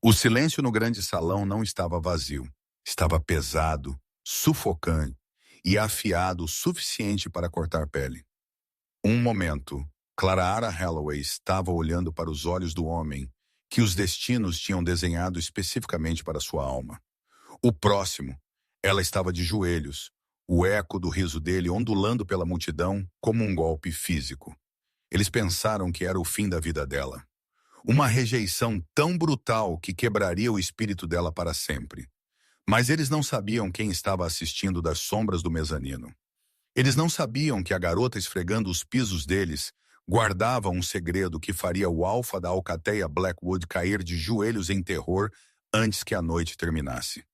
O silêncio no grande salão não estava vazio. Estava pesado, sufocante e afiado o suficiente para cortar pele. Um momento, Clara Holloway estava olhando para os olhos do homem que os destinos tinham desenhado especificamente para sua alma. O próximo, ela estava de joelhos, o eco do riso dele ondulando pela multidão como um golpe físico. Eles pensaram que era o fim da vida dela. Uma rejeição tão brutal que quebraria o espírito dela para sempre. Mas eles não sabiam quem estava assistindo das sombras do mezanino. Eles não sabiam que a garota esfregando os pisos deles guardava um segredo que faria o alfa da alcateia Blackwood cair de joelhos em terror antes que a noite terminasse.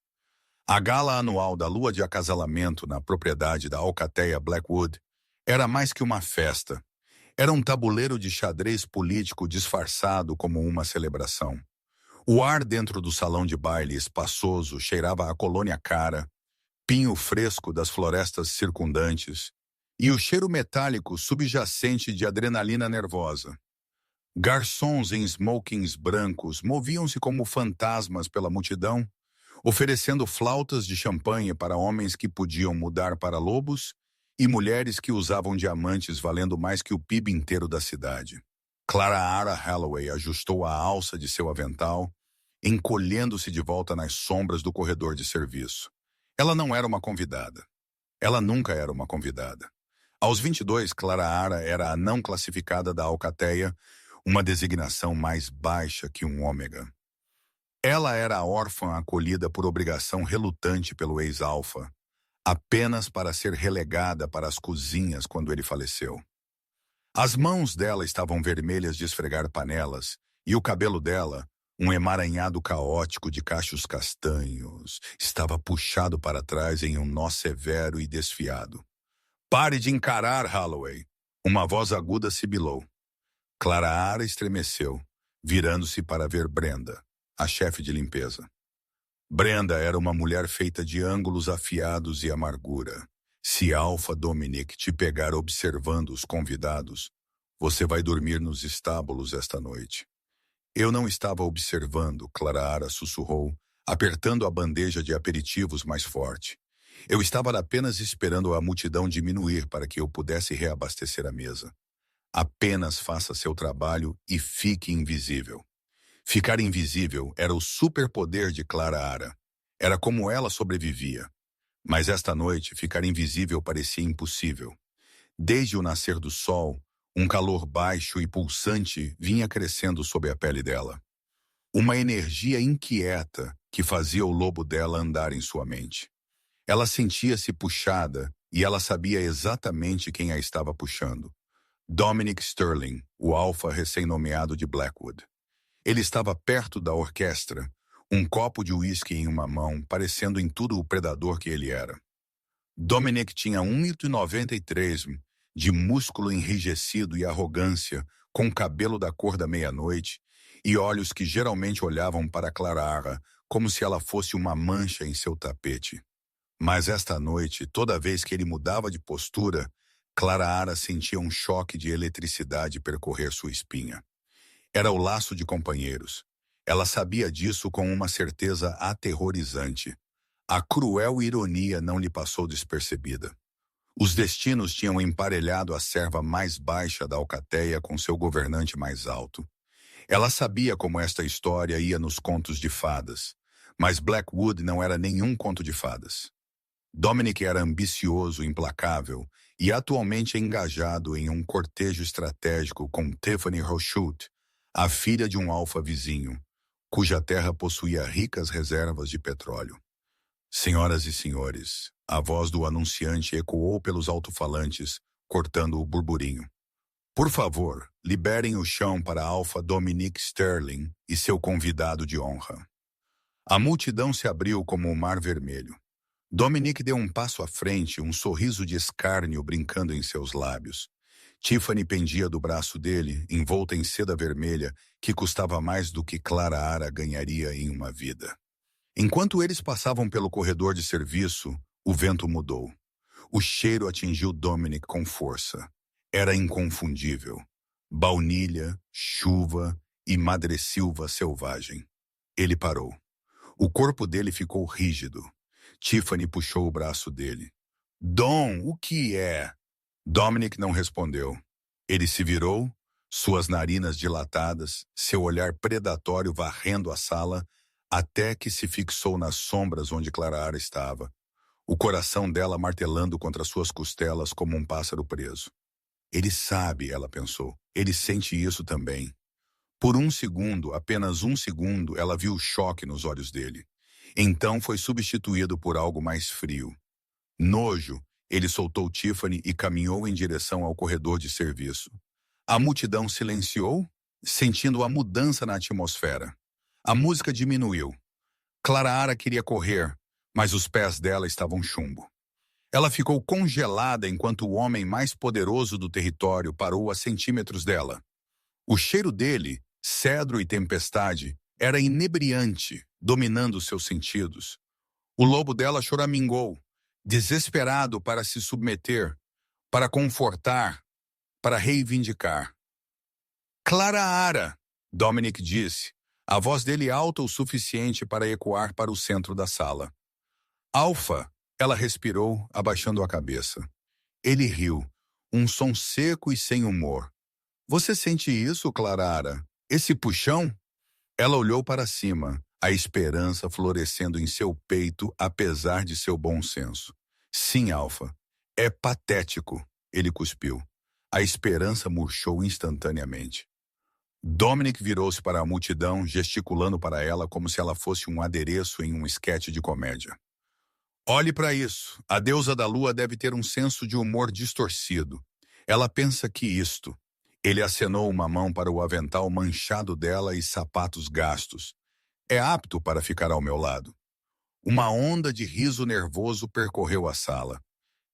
A gala anual da lua de acasalamento na propriedade da alcateia Blackwood era mais que uma festa. Era um tabuleiro de xadrez político disfarçado como uma celebração. O ar dentro do salão de baile espaçoso cheirava a colônia cara, pinho fresco das florestas circundantes e o cheiro metálico subjacente de adrenalina nervosa. Garçons em smokings brancos moviam-se como fantasmas pela multidão, oferecendo flautas de champanhe para homens que podiam mudar para lobos e mulheres que usavam diamantes valendo mais que o PIB inteiro da cidade. Clara Holloway ajustou a alça de seu avental, encolhendo-se de volta nas sombras do corredor de serviço. Ela não era uma convidada. Ela nunca era uma convidada. Aos 22, Clara era a não classificada da alcateia, uma designação mais baixa que um ômega. Ela era a órfã acolhida por obrigação relutante pelo ex-alfa, apenas para ser relegada para as cozinhas quando ele faleceu. As mãos dela estavam vermelhas de esfregar panelas, e o cabelo dela, um emaranhado caótico de cachos castanhos, estava puxado para trás em um nó severo e desfiado. "Pare de encarar, Holloway!" Uma voz aguda sibilou. Clara estremeceu, virando-se para ver Brenda, a chefe de limpeza. Brenda era uma mulher feita de ângulos afiados e amargura. "Se Alpha Dominic te pegar observando os convidados, você vai dormir nos estábulos esta noite." "Eu não estava observando", Clara sussurrou, apertando a bandeja de aperitivos mais forte. "Eu estava apenas esperando a multidão diminuir para que eu pudesse reabastecer a mesa. Apenas faça seu trabalho e fique invisível." Ficar invisível era o superpoder de Clara. Era como ela sobrevivia. Mas esta noite, ficar invisível parecia impossível. Desde o nascer do sol, um calor baixo e pulsante vinha crescendo sob a pele dela. Uma energia inquieta que fazia o lobo dela andar em sua mente. Ela sentia-se puxada e ela sabia exatamente quem a estava puxando. Dominic Sterling, o alfa recém-nomeado de Blackwood. Ele estava perto da orquestra, um copo de uísque em uma mão, parecendo em tudo o predador que ele era. Dominic tinha 1,93 m, de músculo enrijecido e arrogância, com cabelo da cor da meia-noite e olhos que geralmente olhavam para Clara como se ela fosse uma mancha em seu tapete. Mas esta noite, toda vez que ele mudava de postura, Clara sentia um choque de eletricidade percorrer sua espinha. Era o laço de companheiros. Ela sabia disso com uma certeza aterrorizante. A cruel ironia não lhe passou despercebida. Os destinos tinham emparelhado a serva mais baixa da alcateia com seu governante mais alto. Ela sabia como esta história ia nos contos de fadas, mas Blackwood não era nenhum conto de fadas. Dominic era ambicioso, implacável e atualmente engajado em um cortejo estratégico com Tiffany Rochute, a filha de um alfa vizinho, cuja terra possuía ricas reservas de petróleo. "Senhoras e senhores", a voz do anunciante ecoou pelos alto-falantes, cortando o burburinho. "Por favor, liberem o chão para Alpha Dominic Sterling e seu convidado de honra." A multidão se abriu como um mar vermelho. Dominic deu um passo à frente, um sorriso de escárnio brincando em seus lábios. Tiffany pendia do braço dele, envolta em seda vermelha, que custava mais do que Clara ganharia em uma vida. Enquanto eles passavam pelo corredor de serviço, o vento mudou. O cheiro atingiu Dominic com força. Era inconfundível. Baunilha, chuva e madressilva selvagem. Ele parou. O corpo dele ficou rígido. Tiffany puxou o braço dele. Dom, o que é? Dominic não respondeu. Ele se virou, suas narinas dilatadas, seu olhar predatório varrendo a sala, até que se fixou nas sombras onde Clara estava, o coração dela martelando contra suas costelas como um pássaro preso. Ele sabe, ela pensou. Ele sente isso também. Por um segundo, apenas um segundo, ela viu o choque nos olhos dele. Então foi substituído por algo mais frio. Nojo, ele soltou Tiffany e caminhou em direção ao corredor de serviço. A multidão silenciou, sentindo a mudança na atmosfera. A música diminuiu. Clara queria correr, mas os pés dela estavam chumbo. Ela ficou congelada enquanto o homem mais poderoso do território parou a centímetros dela. O cheiro dele, cedro e tempestade, era inebriante, dominando seus sentidos. O lobo dela choramingou, desesperado para se submeter, para confortar, para reivindicar. Clara, Dominic disse, a voz dele alta o suficiente para ecoar para o centro da sala. Alfa, ela respirou, abaixando a cabeça. Ele riu, um som seco e sem humor. Você sente isso, Clara? Esse puxão? Ela olhou para cima, a esperança florescendo em seu peito, apesar de seu bom senso. Sim, Alfa. É patético, ele cuspiu. A esperança murchou instantaneamente. Dominic virou-se para a multidão, gesticulando para ela como se ela fosse um adereço em um esquete de comédia. Olhe para isso. A deusa da lua deve ter um senso de humor distorcido. Ela pensa que isto... Ele acenou uma mão para o avental manchado dela e sapatos gastos. É apto para ficar ao meu lado. Uma onda de riso nervoso percorreu a sala.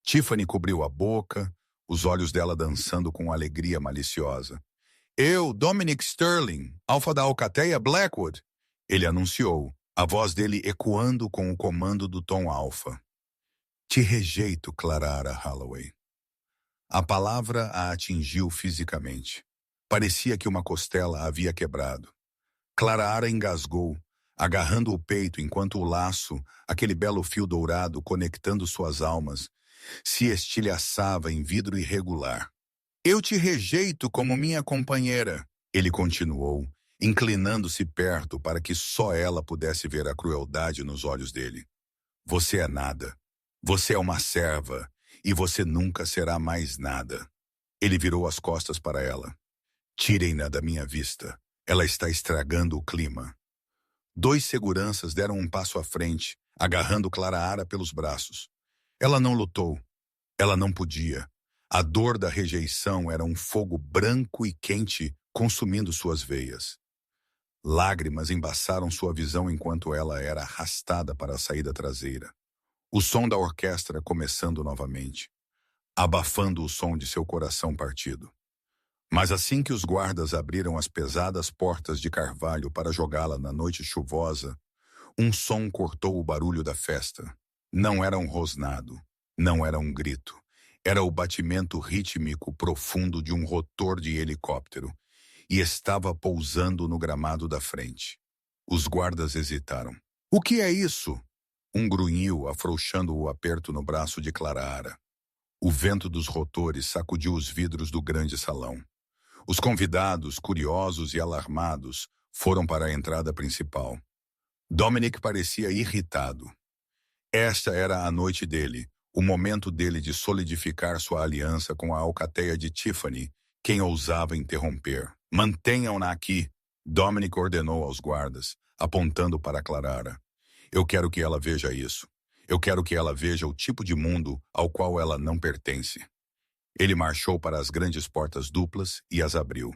Tiffany cobriu a boca, os olhos dela dançando com alegria maliciosa. Eu, Dominic Sterling, alfa da Alcateia Blackwood, ele anunciou, a voz dele ecoando com o comando do tom alfa. Te rejeito, Clara Holloway. A palavra a atingiu fisicamente. Parecia que uma costela havia quebrado. Clara engasgou, agarrando o peito enquanto o laço, aquele belo fio dourado conectando suas almas, se estilhaçava em vidro irregular. Eu te rejeito como minha companheira, ele continuou, inclinando-se perto para que só ela pudesse ver a crueldade nos olhos dele. Você é nada. Você é uma serva. E você nunca será mais nada. Ele virou as costas para ela. Tirem-na da minha vista. Ela está estragando o clima. 2 seguranças deram um passo à frente, agarrando Clara pelos braços. Ela não lutou. Ela não podia. A dor da rejeição era um fogo branco e quente consumindo suas veias. Lágrimas embaçaram sua visão enquanto ela era arrastada para a saída traseira. O som da orquestra começando novamente, abafando o som de seu coração partido. Mas assim que os guardas abriram as pesadas portas de carvalho para jogá-la na noite chuvosa, um som cortou o barulho da festa. Não era um rosnado, não era um grito. Era o batimento rítmico profundo de um rotor de helicóptero, e estava pousando no gramado da frente. Os guardas hesitaram. O que é isso? Um grunhiu, afrouxando o aperto no braço de Clara. O vento dos rotores sacudiu os vidros do grande salão. Os convidados, curiosos e alarmados, foram para a entrada principal. Dominic parecia irritado. Esta era a noite dele, o momento dele de solidificar sua aliança com a alcateia de Tiffany, quem ousava interromper. Mantenham-na aqui, Dominic ordenou aos guardas, apontando para Clara. Eu quero que ela veja isso. Eu quero que ela veja o tipo de mundo ao qual ela não pertence. Ele marchou para as grandes portas duplas e as abriu.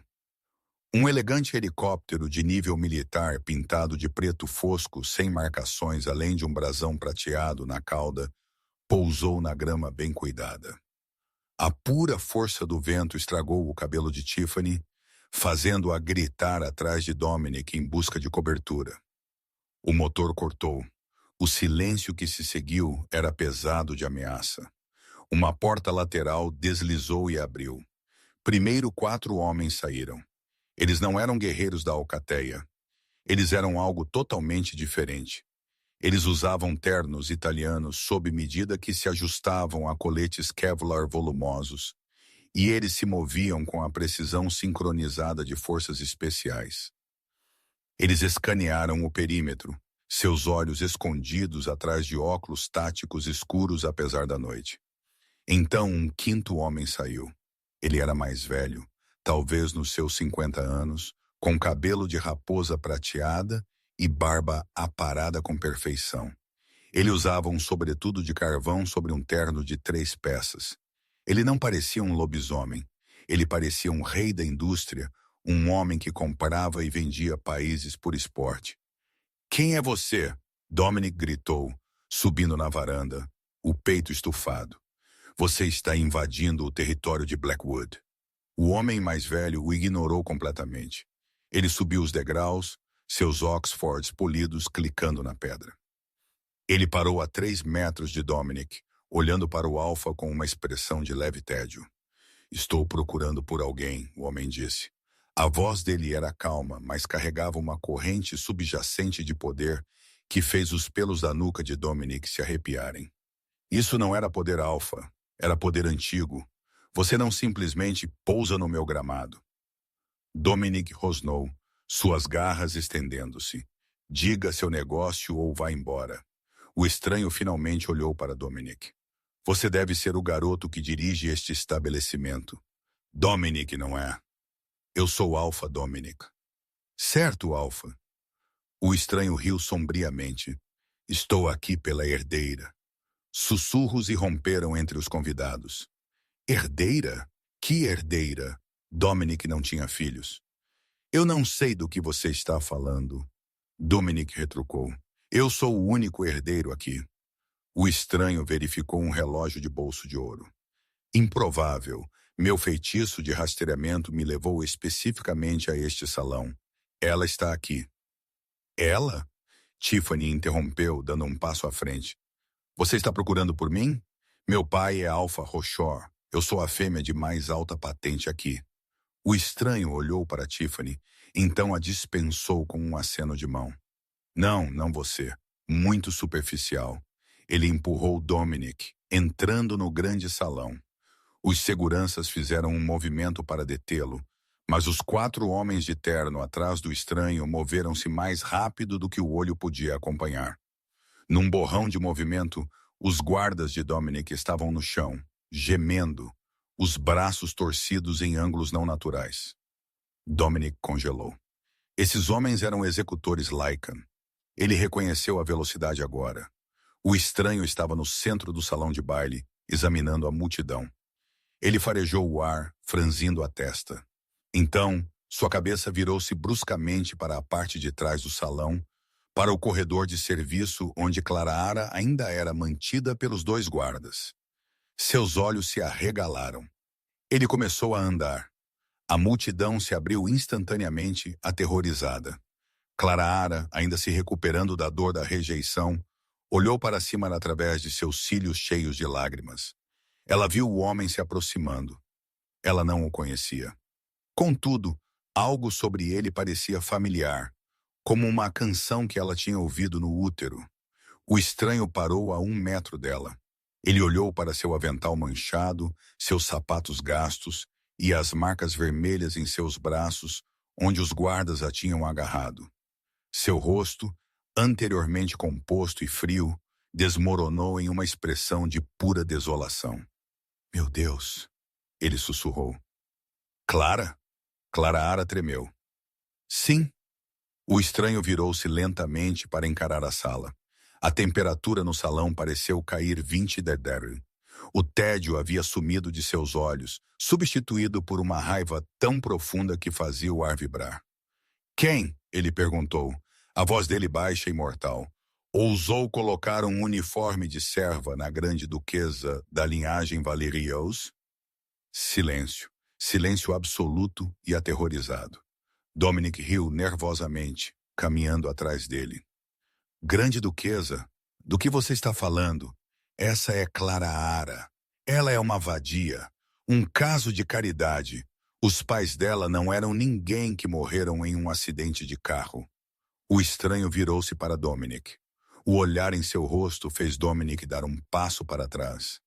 Um elegante helicóptero de nível militar pintado de preto fosco, sem marcações além de um brasão prateado na cauda, pousou na grama bem cuidada. A pura força do vento estragou o cabelo de Tiffany, fazendo-a gritar atrás de Dominic em busca de cobertura. O motor cortou. O silêncio que se seguiu era pesado de ameaça. Uma porta lateral deslizou e abriu. Primeiro 4 homens saíram. Eles não eram guerreiros da alcateia. Eles eram algo totalmente diferente. Eles usavam ternos italianos sob medida que se ajustavam a coletes Kevlar volumosos, e eles se moviam com a precisão sincronizada de forças especiais. Eles escanearam o perímetro, seus olhos escondidos atrás de óculos táticos escuros apesar da noite. Então um quinto homem saiu. Ele era mais velho, talvez nos seus 50 anos, com cabelo de raposa prateada e barba aparada com perfeição. Ele usava um sobretudo de carvão sobre um terno de 3 peças. Ele não parecia um lobisomem. Ele parecia um rei da indústria, um homem que comprava e vendia países por esporte. "Quem é você?" Dominic gritou, subindo na varanda, o peito estufado. "Você está invadindo o território de Blackwood." O homem mais velho o ignorou completamente. Ele subiu os degraus, seus Oxfords polidos clicando na pedra. Ele parou a 3 metros de Dominic, olhando para o Alfa com uma expressão de leve tédio. "Estou procurando por alguém", o homem disse. A voz dele era calma, mas carregava uma corrente subjacente de poder que fez os pelos da nuca de Dominic se arrepiarem. Isso não era poder alfa, era poder antigo. Você não simplesmente pousa no meu gramado. Dominic rosnou, suas garras estendendo-se. "Diga seu negócio ou vá embora." O estranho finalmente olhou para Dominic. "Você deve ser o garoto que dirige este estabelecimento." "Dominic, não é?" "Eu sou Alfa, Dominic." "Certo, Alfa." O estranho riu sombriamente. "Estou aqui pela herdeira." Sussurros irromperam entre os convidados. "Herdeira? Que herdeira?" Dominic não tinha filhos. "Eu não sei do que você está falando." Dominic retrucou. "Eu sou o único herdeiro aqui." O estranho verificou um relógio de bolso de ouro. "Improvável. Meu feitiço de rastreamento me levou especificamente a este salão. Ela está aqui." "Ela?" Tiffany interrompeu, dando um passo à frente. "Você está procurando por mim? Meu pai é Alfa Rochor. Eu sou a fêmea de mais alta patente aqui." O estranho olhou para Tiffany, então a dispensou com um aceno de mão. "Não, não você. Muito superficial." Ele empurrou Dominic, entrando no grande salão. Os seguranças fizeram um movimento para detê-lo, mas os 4 homens de terno atrás do estranho moveram-se mais rápido do que o olho podia acompanhar. Num borrão de movimento, os guardas de Dominic estavam no chão, gemendo, os braços torcidos em ângulos não naturais. Dominic congelou. Esses homens eram executores Lycan. Ele reconheceu a velocidade agora. O estranho estava no centro do salão de baile, examinando a multidão. Ele farejou o ar, franzindo a testa. Então, sua cabeça virou-se bruscamente para a parte de trás do salão, para o corredor de serviço onde Clara ainda era mantida pelos 2 guardas. Seus olhos se arregalaram. Ele começou a andar. A multidão se abriu instantaneamente, aterrorizada. Clara, ainda se recuperando da dor da rejeição, olhou para cima através de seus cílios cheios de lágrimas. Ela viu o homem se aproximando. Ela não o conhecia. Contudo, algo sobre ele parecia familiar, como uma canção que ela tinha ouvido no útero. O estranho parou a 1 metro dela. Ele olhou para seu avental manchado, seus sapatos gastos e as marcas vermelhas em seus braços, onde os guardas a tinham agarrado. Seu rosto, anteriormente composto e frio, desmoronou em uma expressão de pura desolação. "Meu Deus!" ele sussurrou. "Clara?" Clara tremeu. "Sim." O estranho virou-se lentamente para encarar a sala. A temperatura no salão pareceu cair 20 degrau. O tédio havia sumido de seus olhos, substituído por uma raiva tão profunda que fazia o ar vibrar. "Quem?" ele perguntou, a voz dele baixa e mortal. "Ousou colocar um uniforme de serva na grande duquesa da linhagem Valerios?" Silêncio. Silêncio absoluto e aterrorizado. Dominic riu nervosamente, caminhando atrás dele. "Grande duquesa? Do que você está falando? Essa é Clara. Ela é uma vadia. Um caso de caridade. Os pais dela não eram ninguém que morreram em um acidente de carro." O estranho virou-se para Dominic. O olhar em seu rosto fez Dominic dar um passo para trás.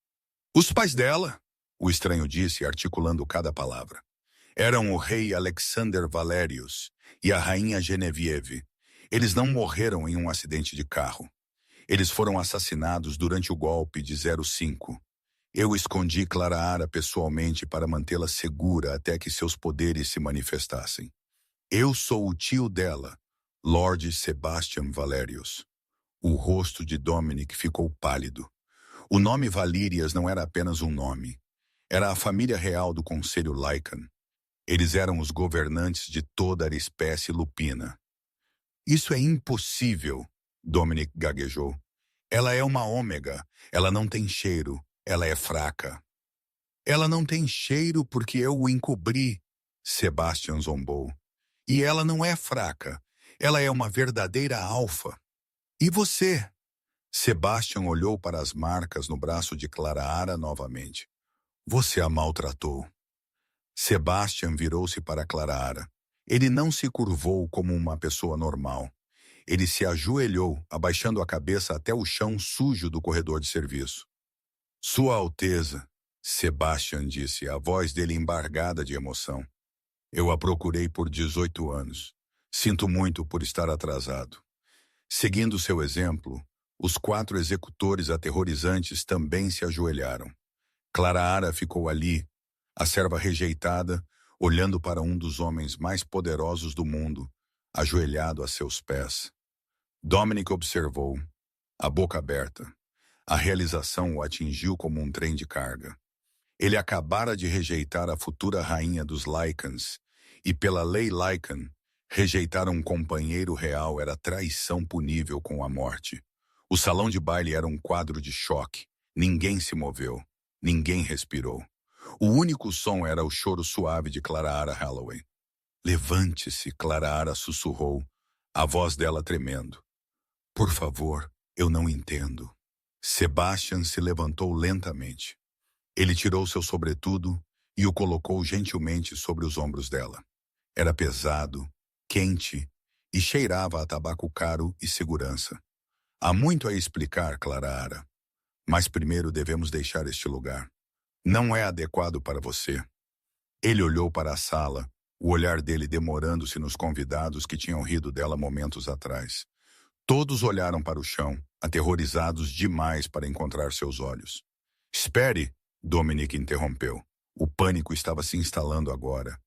Os pais dela, o estranho disse, articulando cada palavra, eram o rei Alexander Valerius e a rainha Genevieve. Eles não morreram em um acidente de carro. Eles foram assassinados durante o golpe de 05. Eu escondi Clara pessoalmente para mantê-la segura até que seus poderes se manifestassem. Eu sou o tio dela, Lord Sebastian Valerius. O rosto de Dominic ficou pálido. O nome Valírias não era apenas um nome. Era a família real do Conselho Lycan. Eles eram os governantes de toda a espécie lupina. Isso é impossível, Dominic gaguejou. Ela é uma ômega. Ela não tem cheiro. Ela é fraca. Ela não tem cheiro porque eu o encobri, Sebastian zombou. E ela não é fraca. Ela é uma verdadeira alfa. E você? Sebastian olhou para as marcas no braço de Clara novamente. Você a maltratou. Sebastian virou-se para Clara. Ele não se curvou como uma pessoa normal. Ele se ajoelhou, abaixando a cabeça até o chão sujo do corredor de serviço. Sua Alteza, Sebastian disse, a voz dele embargada de emoção. Eu a procurei por 18 anos. Sinto muito por estar atrasado. Seguindo seu exemplo, os 4 executores aterrorizantes também se ajoelharam. Clara ficou ali, a serva rejeitada, olhando para um dos homens mais poderosos do mundo, ajoelhado a seus pés. Dominic observou, a boca aberta. A realização o atingiu como um trem de carga. Ele acabara de rejeitar a futura rainha dos Lycans, e pela lei Lycan, rejeitar um companheiro real era traição punível com a morte. O salão de baile era um quadro de choque. Ninguém se moveu. Ninguém respirou. O único som era o choro suave de Clara Holloway. Levante-se, Clara sussurrou, a voz dela tremendo. Por favor, eu não entendo. Sebastian se levantou lentamente. Ele tirou seu sobretudo e o colocou gentilmente sobre os ombros dela. Era pesado, quente e cheirava a tabaco caro e segurança. Há muito a explicar, Clara. Mas primeiro devemos deixar este lugar. Não é adequado para você. Ele olhou para a sala, o olhar dele demorando-se nos convidados que tinham rido dela momentos atrás. Todos olharam para o chão, aterrorizados demais para encontrar seus olhos. Espere, Dominic interrompeu. O pânico estava se instalando agora.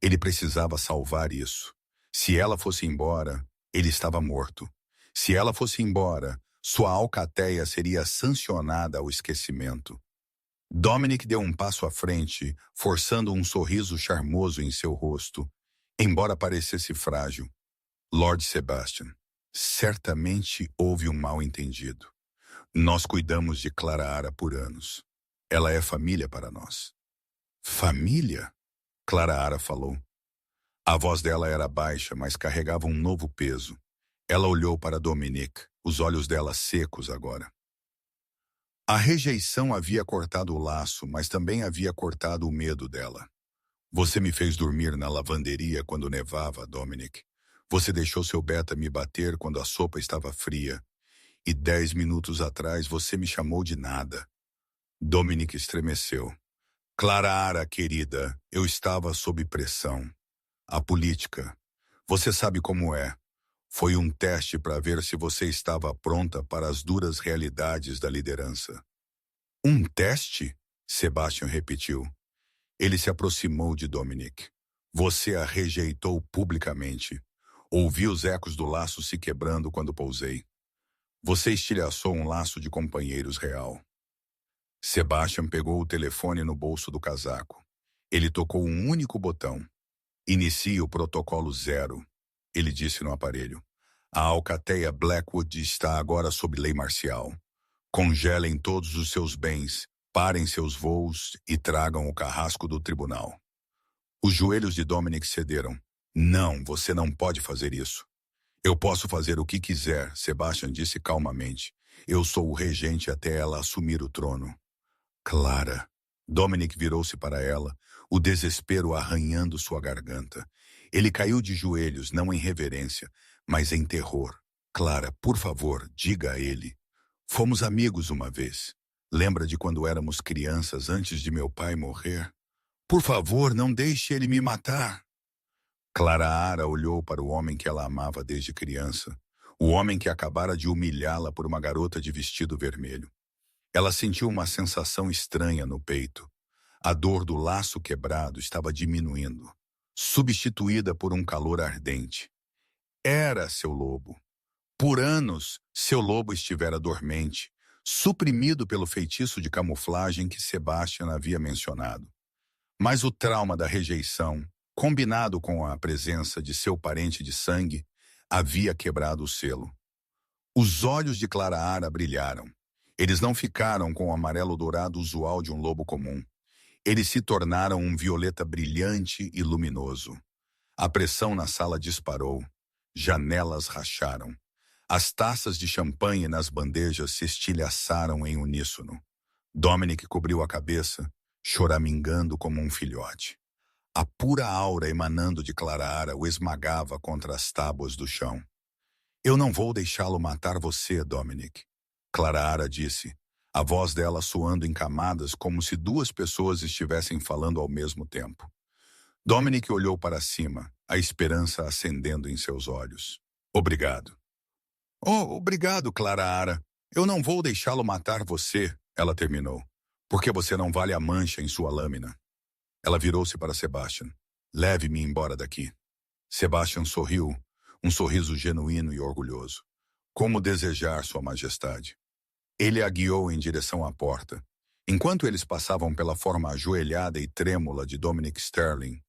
Ele precisava salvar isso. Se ela fosse embora, ele estava morto. Se ela fosse embora, sua alcateia seria sancionada ao esquecimento. Dominic deu um passo à frente, forçando um sorriso charmoso em seu rosto, embora parecesse frágil. Lord Sebastian, certamente houve um mal-entendido. Nós cuidamos de Clara por anos. Ela é família para nós. Família? Clara falou. A voz dela era baixa, mas carregava um novo peso. Ela olhou para Dominic, os olhos dela secos agora. A rejeição havia cortado o laço, mas também havia cortado o medo dela. Você me fez dormir na lavanderia quando nevava, Dominic. Você deixou seu beta me bater quando a sopa estava fria. E 10 minutos atrás você me chamou de nada. Dominic estremeceu. Clara, querida, eu estava sob pressão. A política. Você sabe como é. Foi um teste para ver se você estava pronta para as duras realidades da liderança. Um teste? Sebastian repetiu. Ele se aproximou de Dominic. Você a rejeitou publicamente. Ouvi os ecos do laço se quebrando quando pousei. Você estilhaçou um laço de companheiros real. Sebastian pegou o telefone no bolso do casaco. Ele tocou um único botão. Inicie o protocolo 0, ele disse no aparelho. A alcateia Blackwood está agora sob lei marcial. Congelem todos os seus bens, parem seus voos e tragam o carrasco do tribunal. Os joelhos de Dominic cederam. Não, você não pode fazer isso. Eu posso fazer o que quiser, Sebastian disse calmamente. Eu sou o regente até ela assumir o trono. Clara. Dominic virou-se para ela, o desespero arranhando sua garganta. Ele caiu de joelhos, não em reverência, mas em terror. Clara, por favor, diga a ele. Fomos amigos uma vez. Lembra de quando éramos crianças antes de meu pai morrer? Por favor, não deixe ele me matar. Clara Ara olhou para o homem que ela amava desde criança, o homem que acabara de humilhá-la por uma garota de vestido vermelho. Ela sentiu uma sensação estranha no peito. A dor do laço quebrado estava diminuindo, substituída por um calor ardente. Era seu lobo. Por anos, seu lobo estivera dormente, suprimido pelo feitiço de camuflagem que Sebastian havia mencionado. Mas o trauma da rejeição, combinado com a presença de seu parente de sangue, havia quebrado o selo. Os olhos de Clara Ara brilharam. Eles não ficaram com o amarelo dourado usual de um lobo comum. Eles se tornaram um violeta brilhante e luminoso. A pressão na sala disparou. Janelas racharam. As taças de champanhe nas bandejas se estilhaçaram em uníssono. Dominic cobriu a cabeça, choramingando como um filhote. A pura aura emanando de Clara Ara o esmagava contra as tábuas do chão. Eu não vou deixá-lo matar você, Dominic. Clara Ara disse, a voz dela soando em camadas como se duas pessoas estivessem falando ao mesmo tempo. Dominic olhou para cima, a esperança acendendo em seus olhos. Obrigado. Oh, obrigado, Clara Ara. Eu não vou deixá-lo matar você, ela terminou, porque você não vale a mancha em sua lâmina. Ela virou-se para Sebastian. Leve-me embora daqui. Sebastian sorriu, um sorriso genuíno e orgulhoso. Como desejar, Sua Majestade. Ele a guiou em direção à porta. Enquanto eles passavam pela forma ajoelhada e trêmula de Dominic Sterling,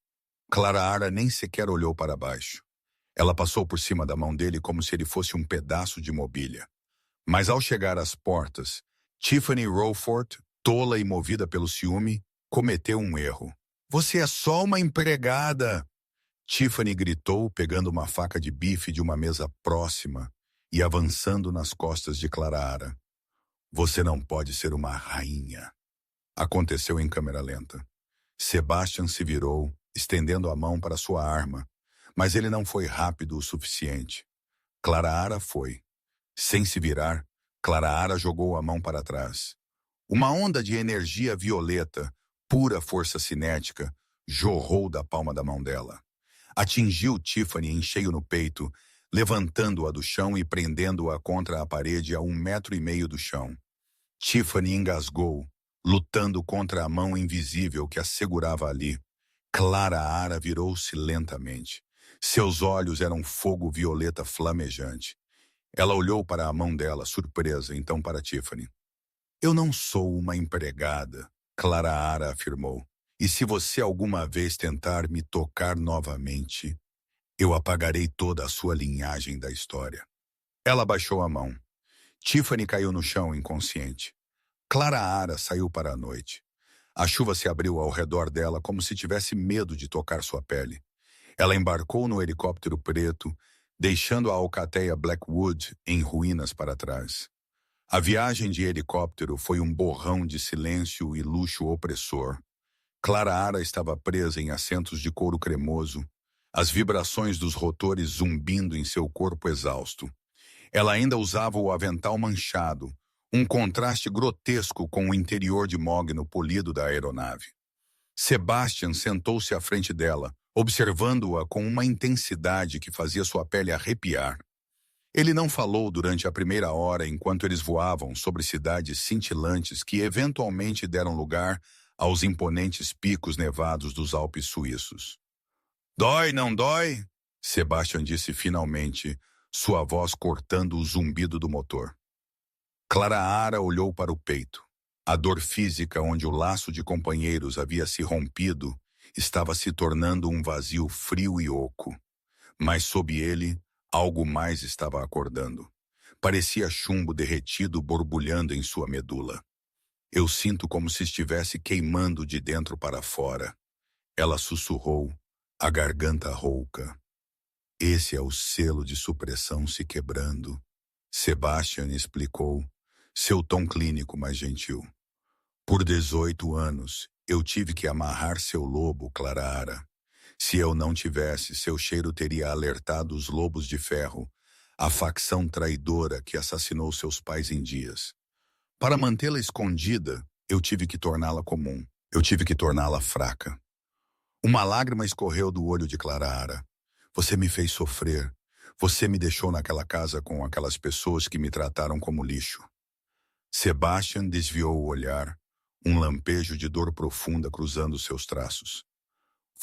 Clara Ara nem sequer olhou para baixo. Ela passou por cima da mão dele como se ele fosse um pedaço de mobília. Mas ao chegar às portas, Tiffany Rowford, tola e movida pelo ciúme, cometeu um erro. Você é só uma empregada! Tiffany gritou, pegando uma faca de bife de uma mesa próxima e avançando nas costas de Clara Ara. Você não pode ser uma rainha. Aconteceu em câmera lenta. Sebastian se virou, estendendo a mão para sua arma, mas ele não foi rápido o suficiente. Clara Ara foi. Sem se virar, Clara Ara jogou a mão para trás. Uma onda de energia violeta, pura força cinética, jorrou da palma da mão dela. Atingiu Tiffany em cheio no peito, levantando-a do chão e prendendo-a contra a parede a 1,5 metros do chão. Tiffany engasgou, lutando contra a mão invisível que a segurava ali. Clara Ara virou-se lentamente. Seus olhos eram fogo violeta flamejante. Ela olhou para a mão dela, surpresa, então para Tiffany. Eu não sou uma empregada, Clara Ara afirmou. E se você alguma vez tentar me tocar novamente, eu apagarei toda a sua linhagem da história. Ela baixou a mão. Tiffany caiu no chão inconsciente. Clara Ara saiu para a noite. A chuva se abriu ao redor dela como se tivesse medo de tocar sua pele. Ela embarcou no helicóptero preto, deixando a alcateia Blackwood em ruínas para trás. A viagem de helicóptero foi um borrão de silêncio e luxo opressor. Clara Ara estava presa em assentos de couro cremoso, as vibrações dos rotores zumbindo em seu corpo exausto. Ela ainda usava o avental manchado, um contraste grotesco com o interior de mogno polido da aeronave. Sebastian sentou-se à frente dela, observando-a com uma intensidade que fazia sua pele arrepiar. Ele não falou durante a primeira hora enquanto eles voavam sobre cidades cintilantes que eventualmente deram lugar aos imponentes picos nevados dos Alpes suíços. Dói, não dói? Sebastian disse finalmente, sua voz cortando o zumbido do motor. Clara Ara olhou para o peito. A dor física onde o laço de companheiros havia se rompido estava se tornando um vazio frio e oco. Mas sob ele, algo mais estava acordando. Parecia chumbo derretido borbulhando em sua medula. Eu sinto como se estivesse queimando de dentro para fora. Ela sussurrou, a garganta rouca. Esse é o selo de supressão se quebrando. Sebastian explicou, seu tom clínico mais gentil. Por 18 anos, eu tive que amarrar seu lobo, Clara Ara. Se eu não tivesse, seu cheiro teria alertado os lobos de ferro, a facção traidora que assassinou seus pais em dias. Para mantê-la escondida, eu tive que torná-la comum. Eu tive que torná-la fraca. Uma lágrima escorreu do olho de Clara. Você me fez sofrer. Você me deixou naquela casa com aquelas pessoas que me trataram como lixo. Sebastian desviou o olhar, um lampejo de dor profunda cruzando seus traços.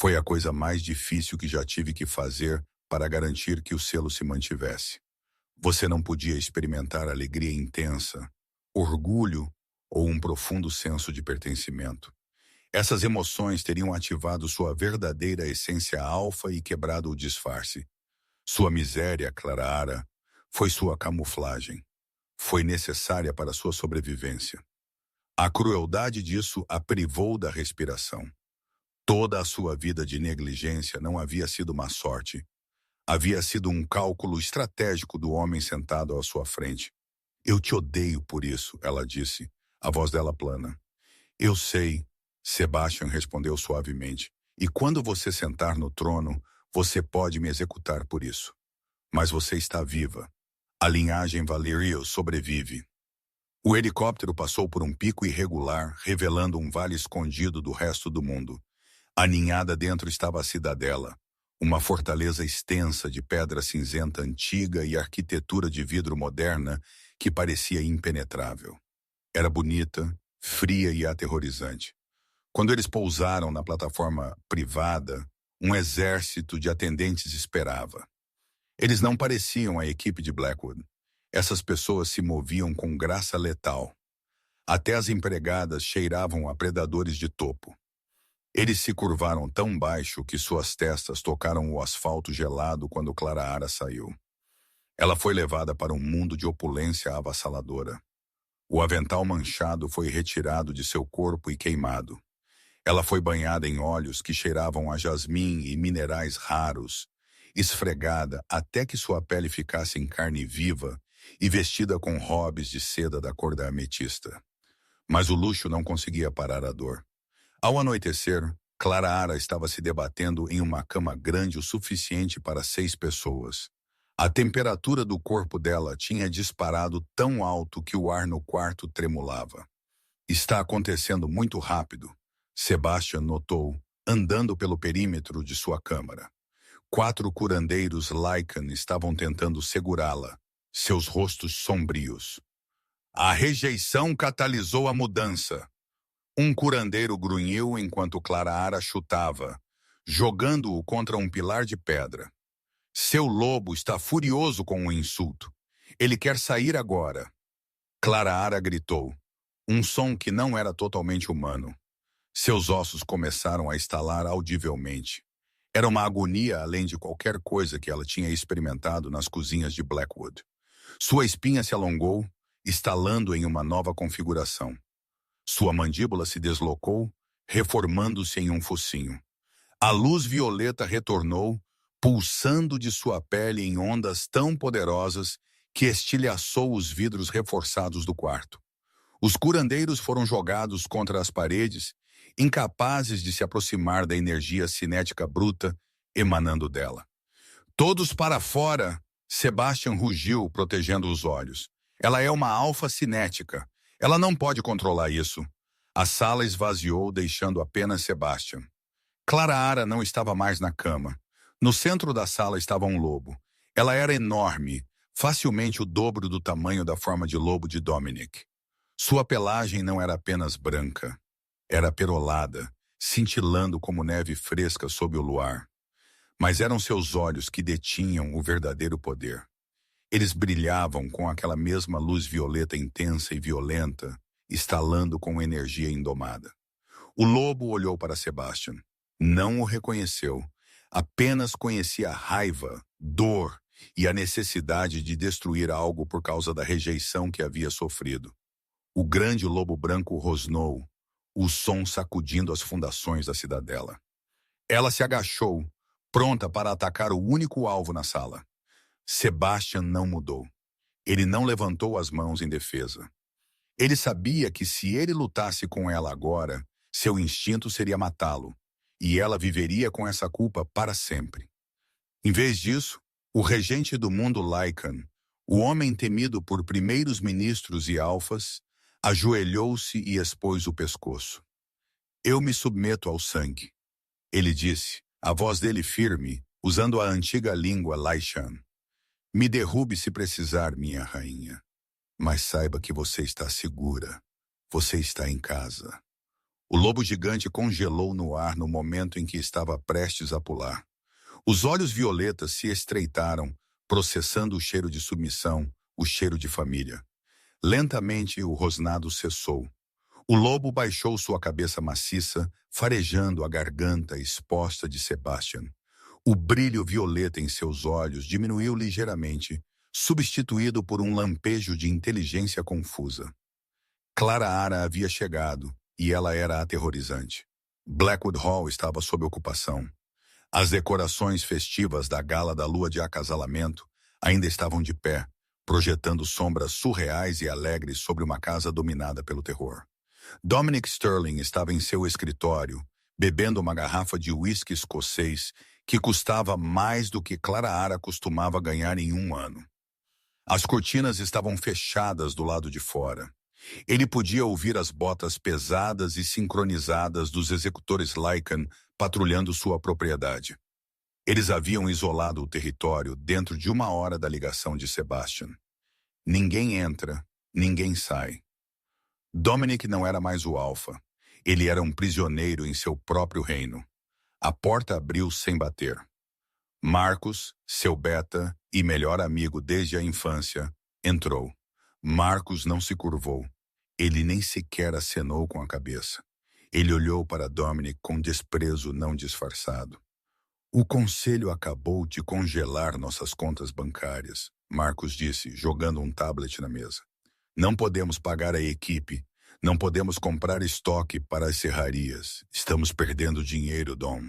Foi a coisa mais difícil que já tive que fazer para garantir que o selo se mantivesse. Você não podia experimentar alegria intensa, orgulho ou um profundo senso de pertencimento. Essas emoções teriam ativado sua verdadeira essência alfa e quebrado o disfarce. Sua miséria, Clara, foi sua camuflagem. Foi necessária para sua sobrevivência. A crueldade disso a privou da respiração. Toda a sua vida de negligência não havia sido má sorte. Havia sido um cálculo estratégico do homem sentado à sua frente. Eu te odeio por isso, ela disse, a voz dela plana. Eu sei, Sebastian respondeu suavemente. E quando você sentar no trono, você pode me executar por isso. Mas você está viva. A linhagem Valyrius sobrevive. O helicóptero passou por um pico irregular, revelando um vale escondido do resto do mundo. Aninhada dentro estava a cidadela, uma fortaleza extensa de pedra cinzenta antiga e arquitetura de vidro moderna que parecia impenetrável. Era bonita, fria e aterrorizante. Quando eles pousaram na plataforma privada, um exército de atendentes esperava. Eles não pareciam a equipe de Blackwood. Essas pessoas se moviam com graça letal. Até as empregadas cheiravam a predadores de topo. Eles se curvaram tão baixo que suas testas tocaram o asfalto gelado quando Clara saiu. Ela foi levada para um mundo de opulência avassaladora. O avental manchado foi retirado de seu corpo e queimado. Ela foi banhada em óleos que cheiravam a jasmim e minerais raros, esfregada até que sua pele ficasse em carne viva e vestida com robes de seda da cor da ametista. Mas o luxo não conseguia parar a dor. Ao anoitecer, Clara estava se debatendo em uma cama grande o suficiente para 6 pessoas. A temperatura do corpo dela tinha disparado tão alto que o ar no quarto tremulava. Está acontecendo muito rápido, Sebastian notou, andando pelo perímetro de sua câmara. 4 curandeiros Lycan estavam tentando segurá-la, seus rostos sombrios. A rejeição catalisou a mudança. Um curandeiro grunhiu enquanto Clara chutava, jogando-o contra um pilar de pedra. Seu lobo está furioso com o insulto. Ele quer sair agora. Clara gritou, um som que não era totalmente humano. Seus ossos começaram a estalar audivelmente. Era uma agonia além de qualquer coisa que ela tinha experimentado nas cozinhas de Blackwood. Sua espinha se alongou, estalando em uma nova configuração. Sua mandíbula se deslocou, reformando-se em um focinho. A luz violeta retornou, pulsando de sua pele em ondas tão poderosas que estilhaçou os vidros reforçados do quarto. Os curandeiros foram jogados contra as paredes, incapazes de se aproximar da energia cinética bruta emanando dela. Todos para fora! Sebastian rugiu, protegendo os olhos. Ela é uma alfa cinética. Ela não pode controlar isso. A sala esvaziou, deixando apenas Sebastian. Clara não estava mais na cama. No centro da sala estava um lobo. Ela era enorme, facilmente o dobro do tamanho da forma de lobo de Dominic. Sua pelagem não era apenas branca. Era perolada, cintilando como neve fresca sob o luar. Mas eram seus olhos que detinham o verdadeiro poder. Eles brilhavam com aquela mesma luz violeta intensa e violenta, estalando com energia indomada. O lobo olhou para Sebastian. Não o reconheceu. Apenas conhecia a raiva, dor e a necessidade de destruir algo por causa da rejeição que havia sofrido. O grande lobo branco rosnou, o som sacudindo as fundações da cidadela. Ela se agachou, pronta para atacar o único alvo na sala. Sebastian não mudou. Ele não levantou as mãos em defesa. Ele sabia que se ele lutasse com ela agora, seu instinto seria matá-lo. e ela viveria com essa culpa para sempre. Em vez disso, o regente do mundo Lycan, o homem temido por primeiros ministros e alfas, ajoelhou-se e expôs o pescoço. Eu me submeto ao sangue, ele disse, a voz dele firme, usando a antiga língua Laishan. Me derrube se precisar, minha rainha. Mas saiba que você está segura. Você está em casa. O lobo gigante congelou no ar no momento em que estava prestes a pular. Os olhos violetas se estreitaram, processando o cheiro de submissão, o cheiro de família. Lentamente o rosnado cessou. O lobo baixou sua cabeça maciça, farejando a garganta exposta de Sebastian. O brilho violeta em seus olhos diminuiu ligeiramente, substituído por um lampejo de inteligência confusa. Clara Ara havia chegado, e ela era aterrorizante. Blackwood Hall estava sob ocupação. As decorações festivas da gala da lua de acasalamento ainda estavam de pé, projetando sombras surreais e alegres sobre uma casa dominada pelo terror. Dominic Sterling estava em seu escritório, bebendo uma garrafa de uísque escocês que custava mais do que Clara Ara costumava ganhar em um ano. As cortinas estavam fechadas do lado de fora. Ele podia ouvir as botas pesadas e sincronizadas dos executores Lycan patrulhando sua propriedade. Eles haviam isolado o território dentro de 1 hora da ligação de Sebastian. Ninguém entra, ninguém sai. Dominic não era mais o alfa. Ele era um prisioneiro em seu próprio reino. A porta abriu sem bater. Marcus, seu beta e melhor amigo desde a infância, entrou. Marcus não se curvou. Ele nem sequer acenou com a cabeça. Ele olhou para Dominic com desprezo não disfarçado. O conselho acabou de congelar nossas contas bancárias, Marcus disse, jogando um tablet na mesa. Não podemos pagar a equipe. Não podemos comprar estoque para as serrarias. Estamos perdendo dinheiro, Dom.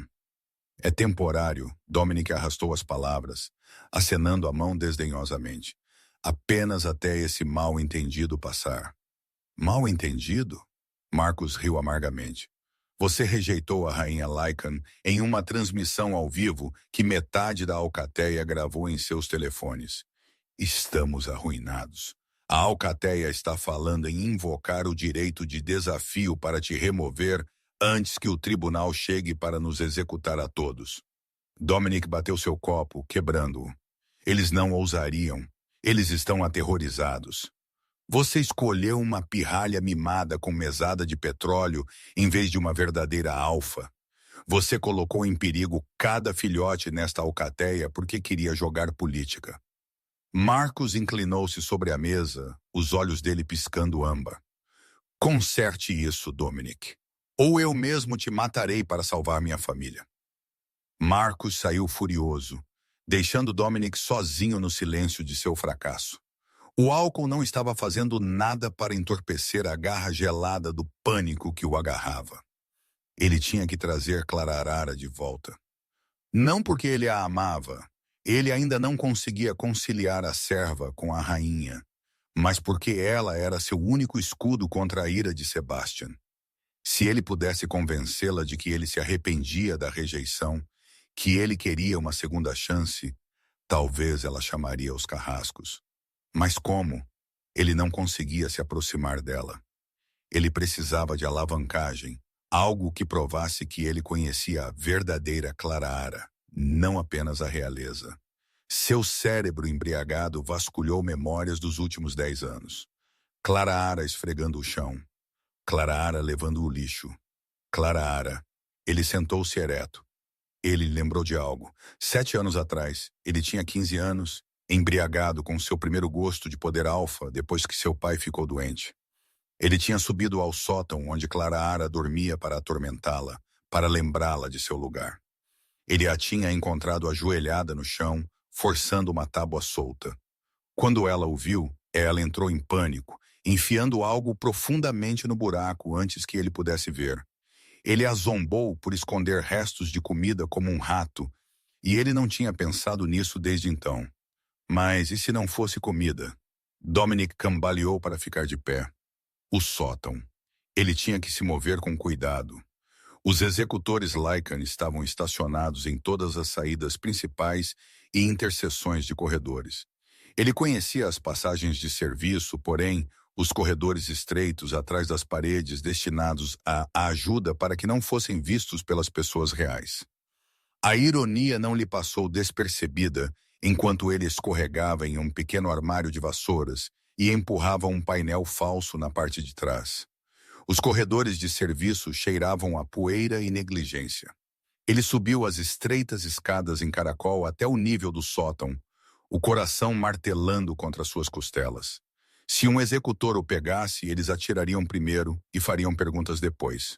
É temporário, Dominic arrastou as palavras, acenando a mão desdenhosamente. Apenas até esse mal-entendido passar. Mal-entendido? Marcus riu amargamente. Você rejeitou a rainha Lycan em uma transmissão ao vivo que metade da alcateia gravou em seus telefones. Estamos arruinados. A alcateia está falando em invocar o direito de desafio para te remover antes que o tribunal chegue para nos executar a todos. Dominic bateu seu copo, quebrando-o. Eles não ousariam. Eles estão aterrorizados. Você escolheu uma pirralha mimada com mesada de petróleo em vez de uma verdadeira alfa. Você colocou em perigo cada filhote nesta alcateia porque queria jogar política. Marcus inclinou-se sobre a mesa, os olhos dele piscando âmbar. Conserte isso, Dominic. Ou eu mesmo te matarei para salvar minha família. Marcus saiu furioso, deixando Dominic sozinho no silêncio de seu fracasso. O álcool não estava fazendo nada para entorpecer a garra gelada do pânico que o agarrava. Ele tinha que trazer Clara Arara de volta. Não porque ele a amava, ele ainda não conseguia conciliar a serva com a rainha, mas porque ela era seu único escudo contra a ira de Sebastian. Se ele pudesse convencê-la de que ele se arrependia da rejeição, que ele queria uma segunda chance, talvez ela chamaria os carrascos. Mas como? Ele não conseguia se aproximar dela. Ele precisava de alavancagem, algo que provasse que ele conhecia a verdadeira Clara Ara, não apenas a realeza. Seu cérebro embriagado vasculhou memórias dos últimos 10 anos. Clara Ara esfregando o chão. Clara Ara levando o lixo. Clara Ara. Ele sentou-se ereto. Ele lembrou de algo. 7 anos atrás, ele tinha 15 anos, embriagado com seu primeiro gosto de poder alfa depois que seu pai ficou doente. Ele tinha subido ao sótão onde Clara Ara dormia para atormentá-la, para lembrá-la de seu lugar. Ele a tinha encontrado ajoelhada no chão, forçando uma tábua solta. Quando ela o viu, ela entrou em pânico, enfiando algo profundamente no buraco antes que ele pudesse ver. Ele a zombou por esconder restos de comida como um rato, e ele não tinha pensado nisso desde então. Mas e se não fosse comida? Dominic cambaleou para ficar de pé. O sótão. Ele tinha que se mover com cuidado. Os executores Lycan estavam estacionados em todas as saídas principais e interseções de corredores. Ele conhecia as passagens de serviço, porém, os corredores estreitos atrás das paredes destinados à ajuda para que não fossem vistos pelas pessoas reais. A ironia não lhe passou despercebida enquanto ele escorregava em um pequeno armário de vassouras e empurrava um painel falso na parte de trás. Os corredores de serviço cheiravam a poeira e negligência. Ele subiu as estreitas escadas em caracol até o nível do sótão, o coração martelando contra suas costelas. Se um executor o pegasse, eles atirariam primeiro e fariam perguntas depois.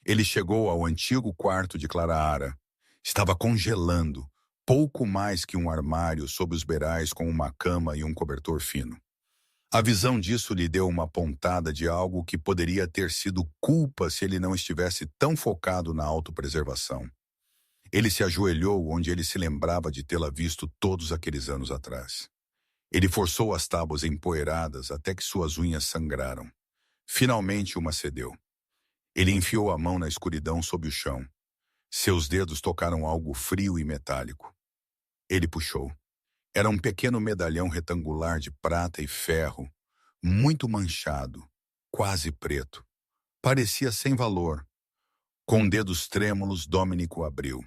Ele chegou ao antigo quarto de Clara. Estava congelando, pouco mais que um armário sob os beirais com uma cama e um cobertor fino. A visão disso lhe deu uma pontada de algo que poderia ter sido culpa se ele não estivesse tão focado na autopreservação. Ele se ajoelhou onde ele se lembrava de tê-la visto todos aqueles anos atrás. Ele forçou as tábuas empoeiradas até que suas unhas sangraram. Finalmente uma cedeu. Ele enfiou a mão na escuridão sob o chão. Seus dedos tocaram algo frio e metálico. Ele puxou. Era um pequeno medalhão retangular de prata e ferro, muito manchado, quase preto. Parecia sem valor. Com dedos trêmulos, Dominic o abriu.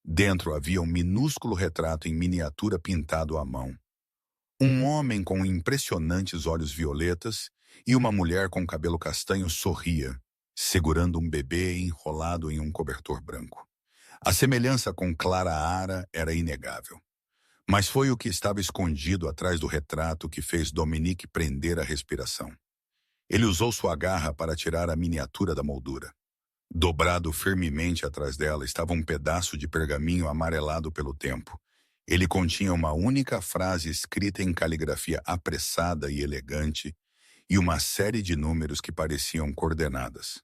Dentro havia um minúsculo retrato em miniatura pintado à mão. Um homem com impressionantes olhos violetas e uma mulher com cabelo castanho sorria, segurando um bebê enrolado em um cobertor branco. A semelhança com Clara era inegável. Mas foi o que estava escondido atrás do retrato que fez Dominic prender a respiração. Ele usou sua garra para tirar a miniatura da moldura. Dobrado firmemente atrás dela estava um pedaço de pergaminho amarelado pelo tempo. Ele continha uma única frase escrita em caligrafia apressada e elegante e uma série de números que pareciam coordenadas.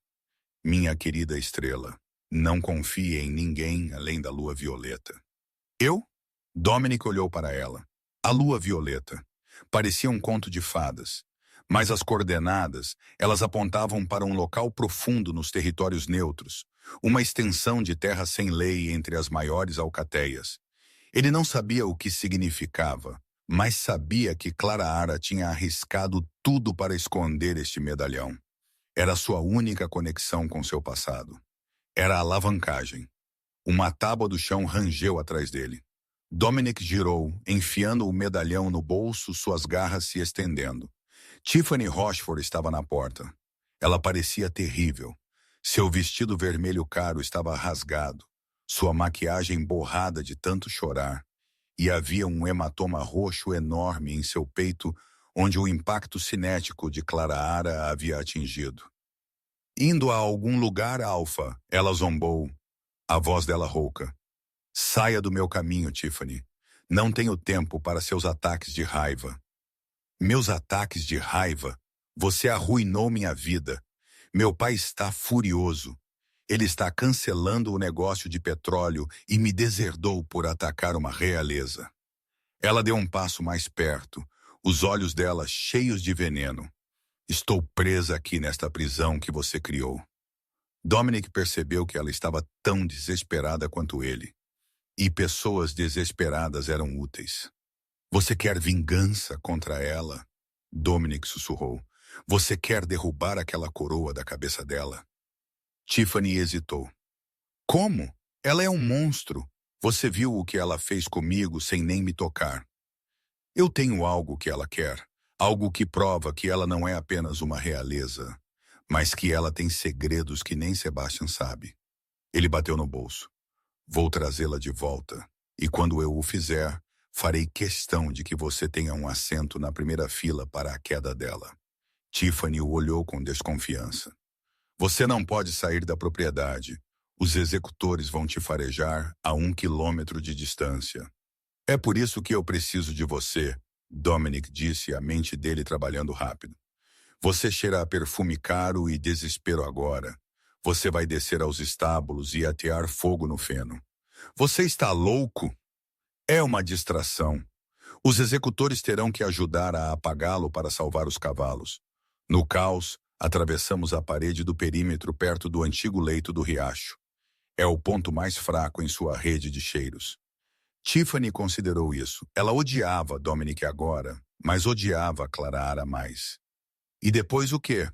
Minha querida estrela, não confie em ninguém além da lua violeta. Eu? Dominic olhou para ela. A lua violeta. Parecia um conto de fadas. Mas as coordenadas, elas apontavam para um local profundo nos territórios neutros, uma extensão de terra sem lei entre as maiores alcateias. Ele não sabia o que significava, mas sabia que Clara tinha arriscado tudo para esconder este medalhão. Era sua única conexão com seu passado. Era a alavancagem. Uma tábua do chão rangeu atrás dele. Dominic girou, enfiando o medalhão no bolso, suas garras se estendendo. Tiffany Rochford estava na porta. Ela parecia terrível. Seu vestido vermelho caro estava rasgado, sua maquiagem borrada de tanto chorar, e havia um hematoma roxo enorme em seu peito, onde o impacto cinético de Clara a havia atingido. Indo a algum lugar, Alpha, ela zombou, a voz dela rouca. Saia do meu caminho, Tiffany. Não tenho tempo para seus ataques de raiva. Meus ataques de raiva? Você arruinou minha vida. Meu pai está furioso. Ele está cancelando o negócio de petróleo e me deserdou por atacar uma realeza. Ela deu um passo mais perto, os olhos dela cheios de veneno. Estou presa aqui nesta prisão que você criou. Dominic percebeu que ela estava tão desesperada quanto ele. E pessoas desesperadas eram úteis. Você quer vingança contra ela? Dominic sussurrou. Você quer derrubar aquela coroa da cabeça dela? Tiffany hesitou. Como? Ela é um monstro. Você viu o que ela fez comigo sem nem me tocar. Eu tenho algo que ela quer. Algo que prova que ela não é apenas uma realeza, mas que ela tem segredos que nem Sebastian sabe. Ele bateu no bolso. Vou trazê-la de volta. E quando eu o fizer, farei questão de que você tenha um assento na primeira fila para a queda dela. Tiffany o olhou com desconfiança. Você não pode sair da propriedade. Os executores vão te farejar a 1 quilômetro de distância. É por isso que eu preciso de você, Dominic disse, a mente dele trabalhando rápido. Você cheira a perfume caro e desespero agora. Você vai descer aos estábulos e atear fogo no feno. Você está louco? É uma distração. Os executores terão que ajudar a apagá-lo para salvar os cavalos. No caos, Atravessamos a parede do perímetro perto do antigo leito do riacho. É o ponto mais fraco em sua rede de cheiros. Tiffany considerou isso. Ela odiava Dominic agora, mas odiava Clara mais. E depois o quê?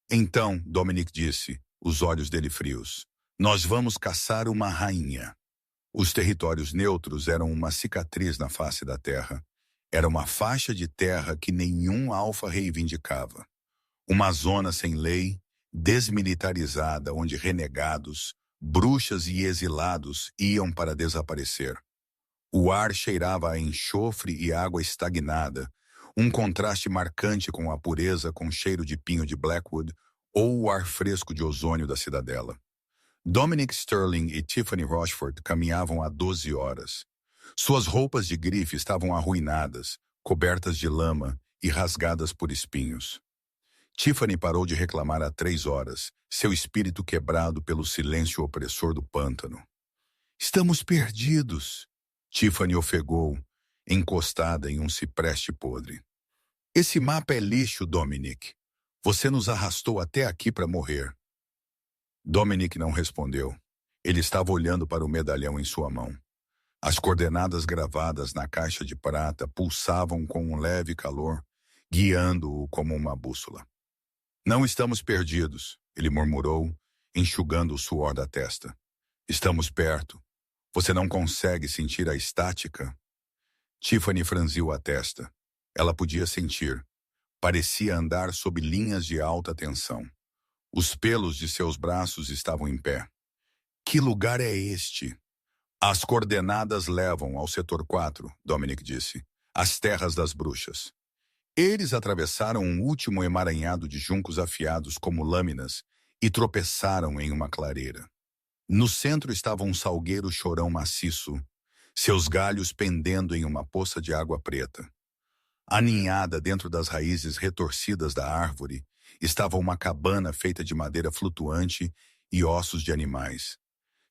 Então, Dominic disse, os olhos dele frios, nós vamos caçar uma rainha. Os territórios neutros eram uma cicatriz na face da terra. Era uma faixa de terra que nenhum alfa reivindicava. Uma zona sem lei, desmilitarizada, onde renegados, bruxas e exilados iam para desaparecer. O ar cheirava a enxofre e água estagnada, um contraste marcante com a pureza com cheiro de pinho de Blackwood ou o ar fresco de ozônio da cidadela. Dominic Sterling e Tiffany Rochford caminhavam há 12 horas. Suas roupas de grife estavam arruinadas, cobertas de lama e rasgadas por espinhos. Tiffany parou de reclamar há 3 horas, seu espírito quebrado pelo silêncio opressor do pântano. Estamos perdidos, Tiffany ofegou, encostada em um cipreste podre. Esse mapa é lixo, Dominic. Você nos arrastou até aqui para morrer. Dominic não respondeu. Ele estava olhando para o medalhão em sua mão. As coordenadas gravadas na caixa de prata pulsavam com um leve calor, guiando-o como uma bússola. Não estamos perdidos, ele murmurou, enxugando o suor da testa. Estamos perto. Você não consegue sentir a estática? Tiffany franziu a testa. Ela podia sentir. Parecia andar sob linhas de alta tensão. Os pelos de seus braços estavam em pé. Que lugar é este? As coordenadas levam ao setor 4, Dominic disse. As terras das bruxas. Eles atravessaram um último emaranhado de juncos afiados como lâminas e tropeçaram em uma clareira. No centro estava um salgueiro chorão maciço, seus galhos pendendo em uma poça de água preta. Aninhada dentro das raízes retorcidas da árvore, estava uma cabana feita de madeira flutuante e ossos de animais.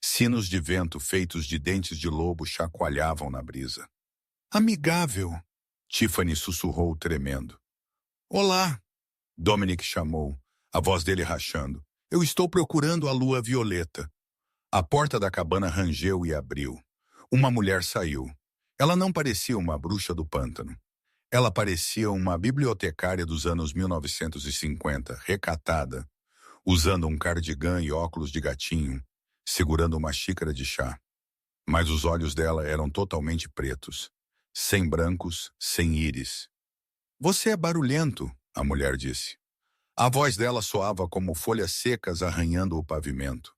Sinos de vento feitos de dentes de lobo chacoalhavam na brisa. Amigável, Tiffany sussurrou tremendo. Olá, Dominic chamou, a voz dele rachando. Eu estou procurando a lua violeta. A porta da cabana rangeu e abriu. Uma mulher saiu. Ela não parecia uma bruxa do pântano. Ela parecia uma bibliotecária dos anos 1950, recatada, usando um cardigã e óculos de gatinho, segurando uma xícara de chá. Mas os olhos dela eram totalmente pretos, sem brancos, sem íris. Você é barulhento, a mulher disse. A voz dela soava como folhas secas arranhando o pavimento.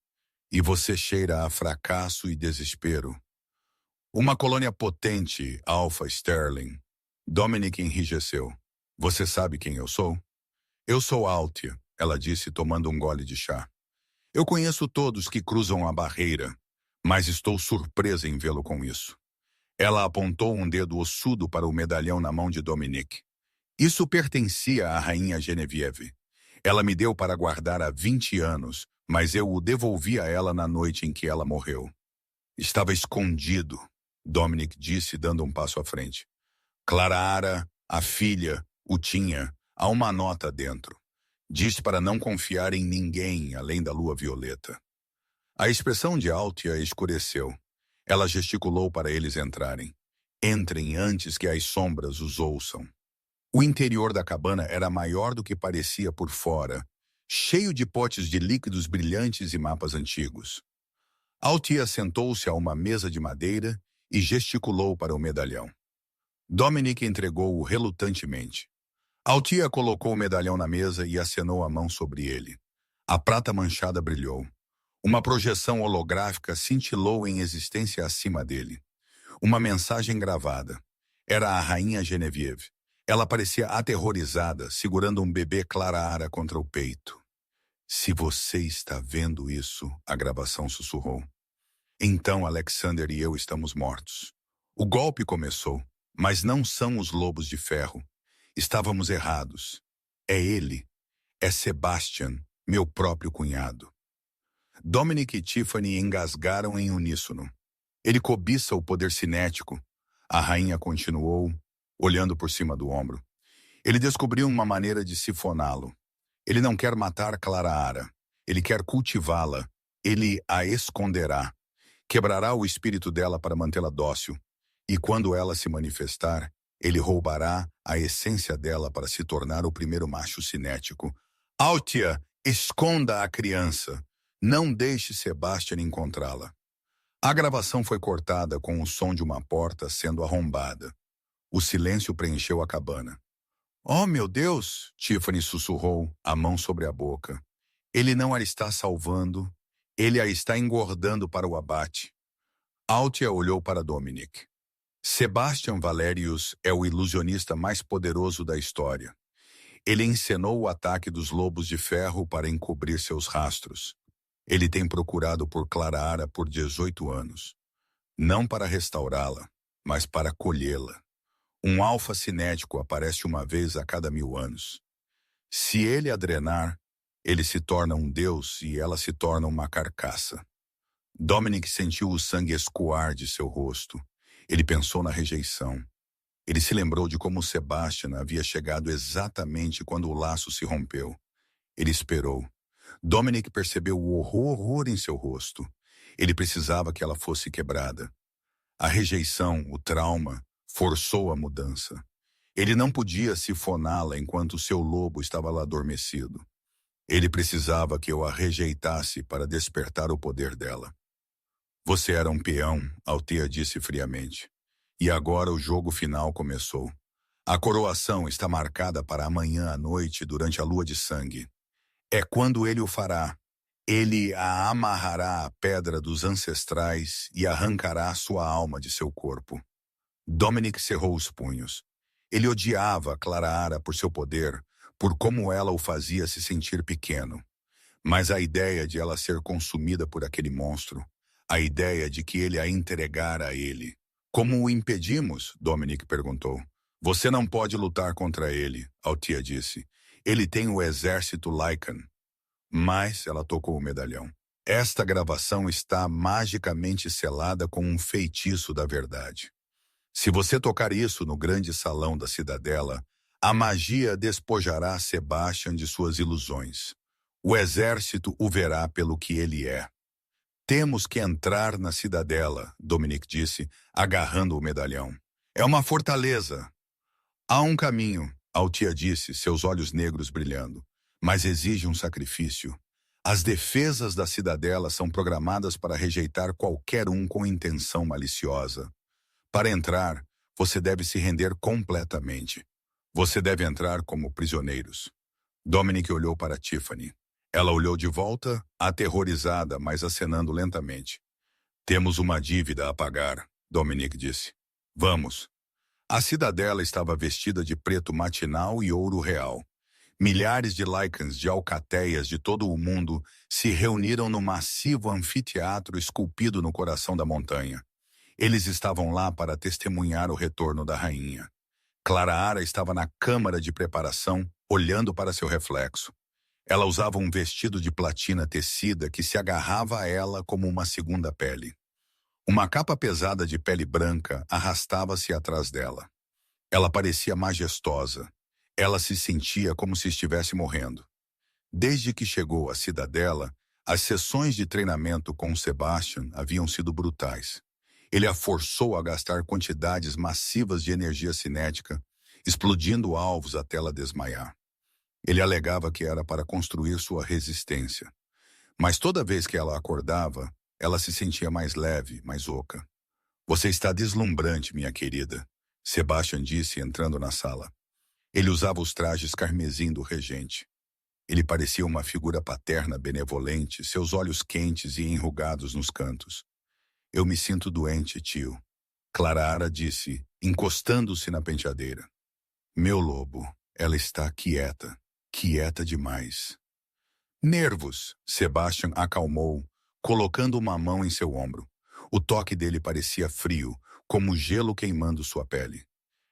E você cheira a fracasso e desespero. Uma colônia potente, Alpha Sterling. Dominic enrijeceu. Você sabe quem eu sou? Eu sou Altia, ela disse tomando um gole de chá. Eu conheço todos que cruzam a barreira, mas estou surpresa em vê-lo com isso. Ela apontou um dedo ossudo para o medalhão na mão de Dominic. Isso pertencia à rainha Genevieve. Ela me deu para guardar há 20 anos, mas eu o devolvi a ela na noite em que ela morreu. Estava escondido, Dominic disse, dando um passo à frente. Clara, a filha, o tinha. Há uma nota dentro. Diz para não confiar em ninguém além da lua violeta. A expressão de Altia escureceu. Ela gesticulou para eles entrarem. Entrem antes que as sombras os ouçam. O interior da cabana era maior do que parecia por fora, cheio de potes de líquidos brilhantes e mapas antigos. Altia sentou-se a uma mesa de madeira e gesticulou para o medalhão. Dominic entregou-o relutantemente. Altia colocou o medalhão na mesa e acenou a mão sobre ele. A prata manchada brilhou. Uma projeção holográfica cintilou em existência acima dele. Uma mensagem gravada. Era a rainha Genevieve. Ela parecia aterrorizada, segurando um bebê Clara contra o peito. Se você está vendo isso, a gravação sussurrou. Então Alexander e eu estamos mortos. O golpe começou, mas não são os lobos de ferro. Estávamos errados. É ele. É Sebastian, meu próprio cunhado. Dominic e Tiffany engasgaram em uníssono. Ele cobiça o poder cinético. A rainha continuou, olhando por cima do ombro. Ele descobriu uma maneira de sifoná-lo. Ele não quer matar Clara. Ele quer cultivá-la. Ele a esconderá. Quebrará o espírito dela para mantê-la dócil. E quando ela se manifestar, ele roubará a essência dela para se tornar o primeiro macho cinético. Altia, esconda a criança. Não deixe Sebastian encontrá-la. A gravação foi cortada com o som de uma porta sendo arrombada. O silêncio preencheu a cabana. Oh, meu Deus! Tiffany sussurrou, a mão sobre a boca. Ele não a está salvando. Ele a está engordando para o abate. Altia olhou para Dominic. Sebastian Valerius é o ilusionista mais poderoso da história. Ele encenou o ataque dos lobos de ferro para encobrir seus rastros. Ele tem procurado por Clara por 18 anos. Não para restaurá-la, mas para colhê-la. Um alfa cinético aparece uma vez a cada 1000 anos. Se ele a drenar, ele se torna um deus e ela se torna uma carcaça. Dominic sentiu o sangue escoar de seu rosto. Ele pensou na rejeição. Ele se lembrou de como Sebastian havia chegado exatamente quando o laço se rompeu. Ele esperou. Dominic percebeu o horror em seu rosto. Ele precisava que ela fosse quebrada. A rejeição, o trauma, forçou a mudança. Ele não podia sifoná-la enquanto seu lobo estava lá adormecido. Ele precisava que eu a rejeitasse para despertar o poder dela. Você era um peão, Althea disse friamente. E agora o jogo final começou. A coroação está marcada para amanhã à noite durante a lua de sangue. É quando ele o fará. Ele a amarrará à pedra dos ancestrais e arrancará sua alma de seu corpo. Dominic cerrou os punhos. Ele odiava Clara por seu poder, por como ela o fazia se sentir pequeno. Mas a ideia de ela ser consumida por aquele monstro, a ideia de que ele a entregara a ele. Como o impedimos? Dominic perguntou. Você não pode lutar contra ele, Althea disse. Ele tem o exército Lycan. Mas ela tocou o medalhão. Esta gravação está magicamente selada com um feitiço da verdade. Se você tocar isso no grande salão da cidadela, a magia despojará Sebastian de suas ilusões. O exército o verá pelo que ele é. Temos que entrar na cidadela, Dominic disse, agarrando o medalhão. É uma fortaleza. Há um caminho, Althea disse, seus olhos negros brilhando, mas exige um sacrifício. As defesas da cidadela são programadas para rejeitar qualquer um com intenção maliciosa. Para entrar, você deve se render completamente. Você deve entrar como prisioneiros. Dominic olhou para Tiffany. Ela olhou de volta, aterrorizada, mas acenando lentamente. Temos uma dívida a pagar, Dominic disse. Vamos. A cidadela estava vestida de preto matinal e ouro real. Milhares de Lycans de alcateias de todo o mundo se reuniram no massivo anfiteatro esculpido no coração da montanha. Eles estavam lá para testemunhar o retorno da rainha. Clara estava na câmara de preparação, olhando para seu reflexo. Ela usava um vestido de platina tecida que se agarrava a ela como uma segunda pele. Uma capa pesada de pele branca arrastava-se atrás dela. Ela parecia majestosa. Ela se sentia como se estivesse morrendo. Desde que chegou à cidadela, as sessões de treinamento com Sebastian haviam sido brutais. Ele a forçou a gastar quantidades massivas de energia cinética, explodindo alvos até ela desmaiar. Ele alegava que era para construir sua resistência. Mas toda vez que ela acordava, ela se sentia mais leve, mais oca. Você está deslumbrante, minha querida, Sebastian disse entrando na sala. Ele usava os trajes carmesim do regente. Ele parecia uma figura paterna benevolente, seus olhos quentes e enrugados nos cantos. Eu me sinto doente, tio. Clara disse, encostando-se na penteadeira. Meu lobo, ela está quieta. Quieta demais. Nervos, Sebastian acalmou, colocando uma mão em seu ombro. O toque dele parecia frio, como gelo queimando sua pele.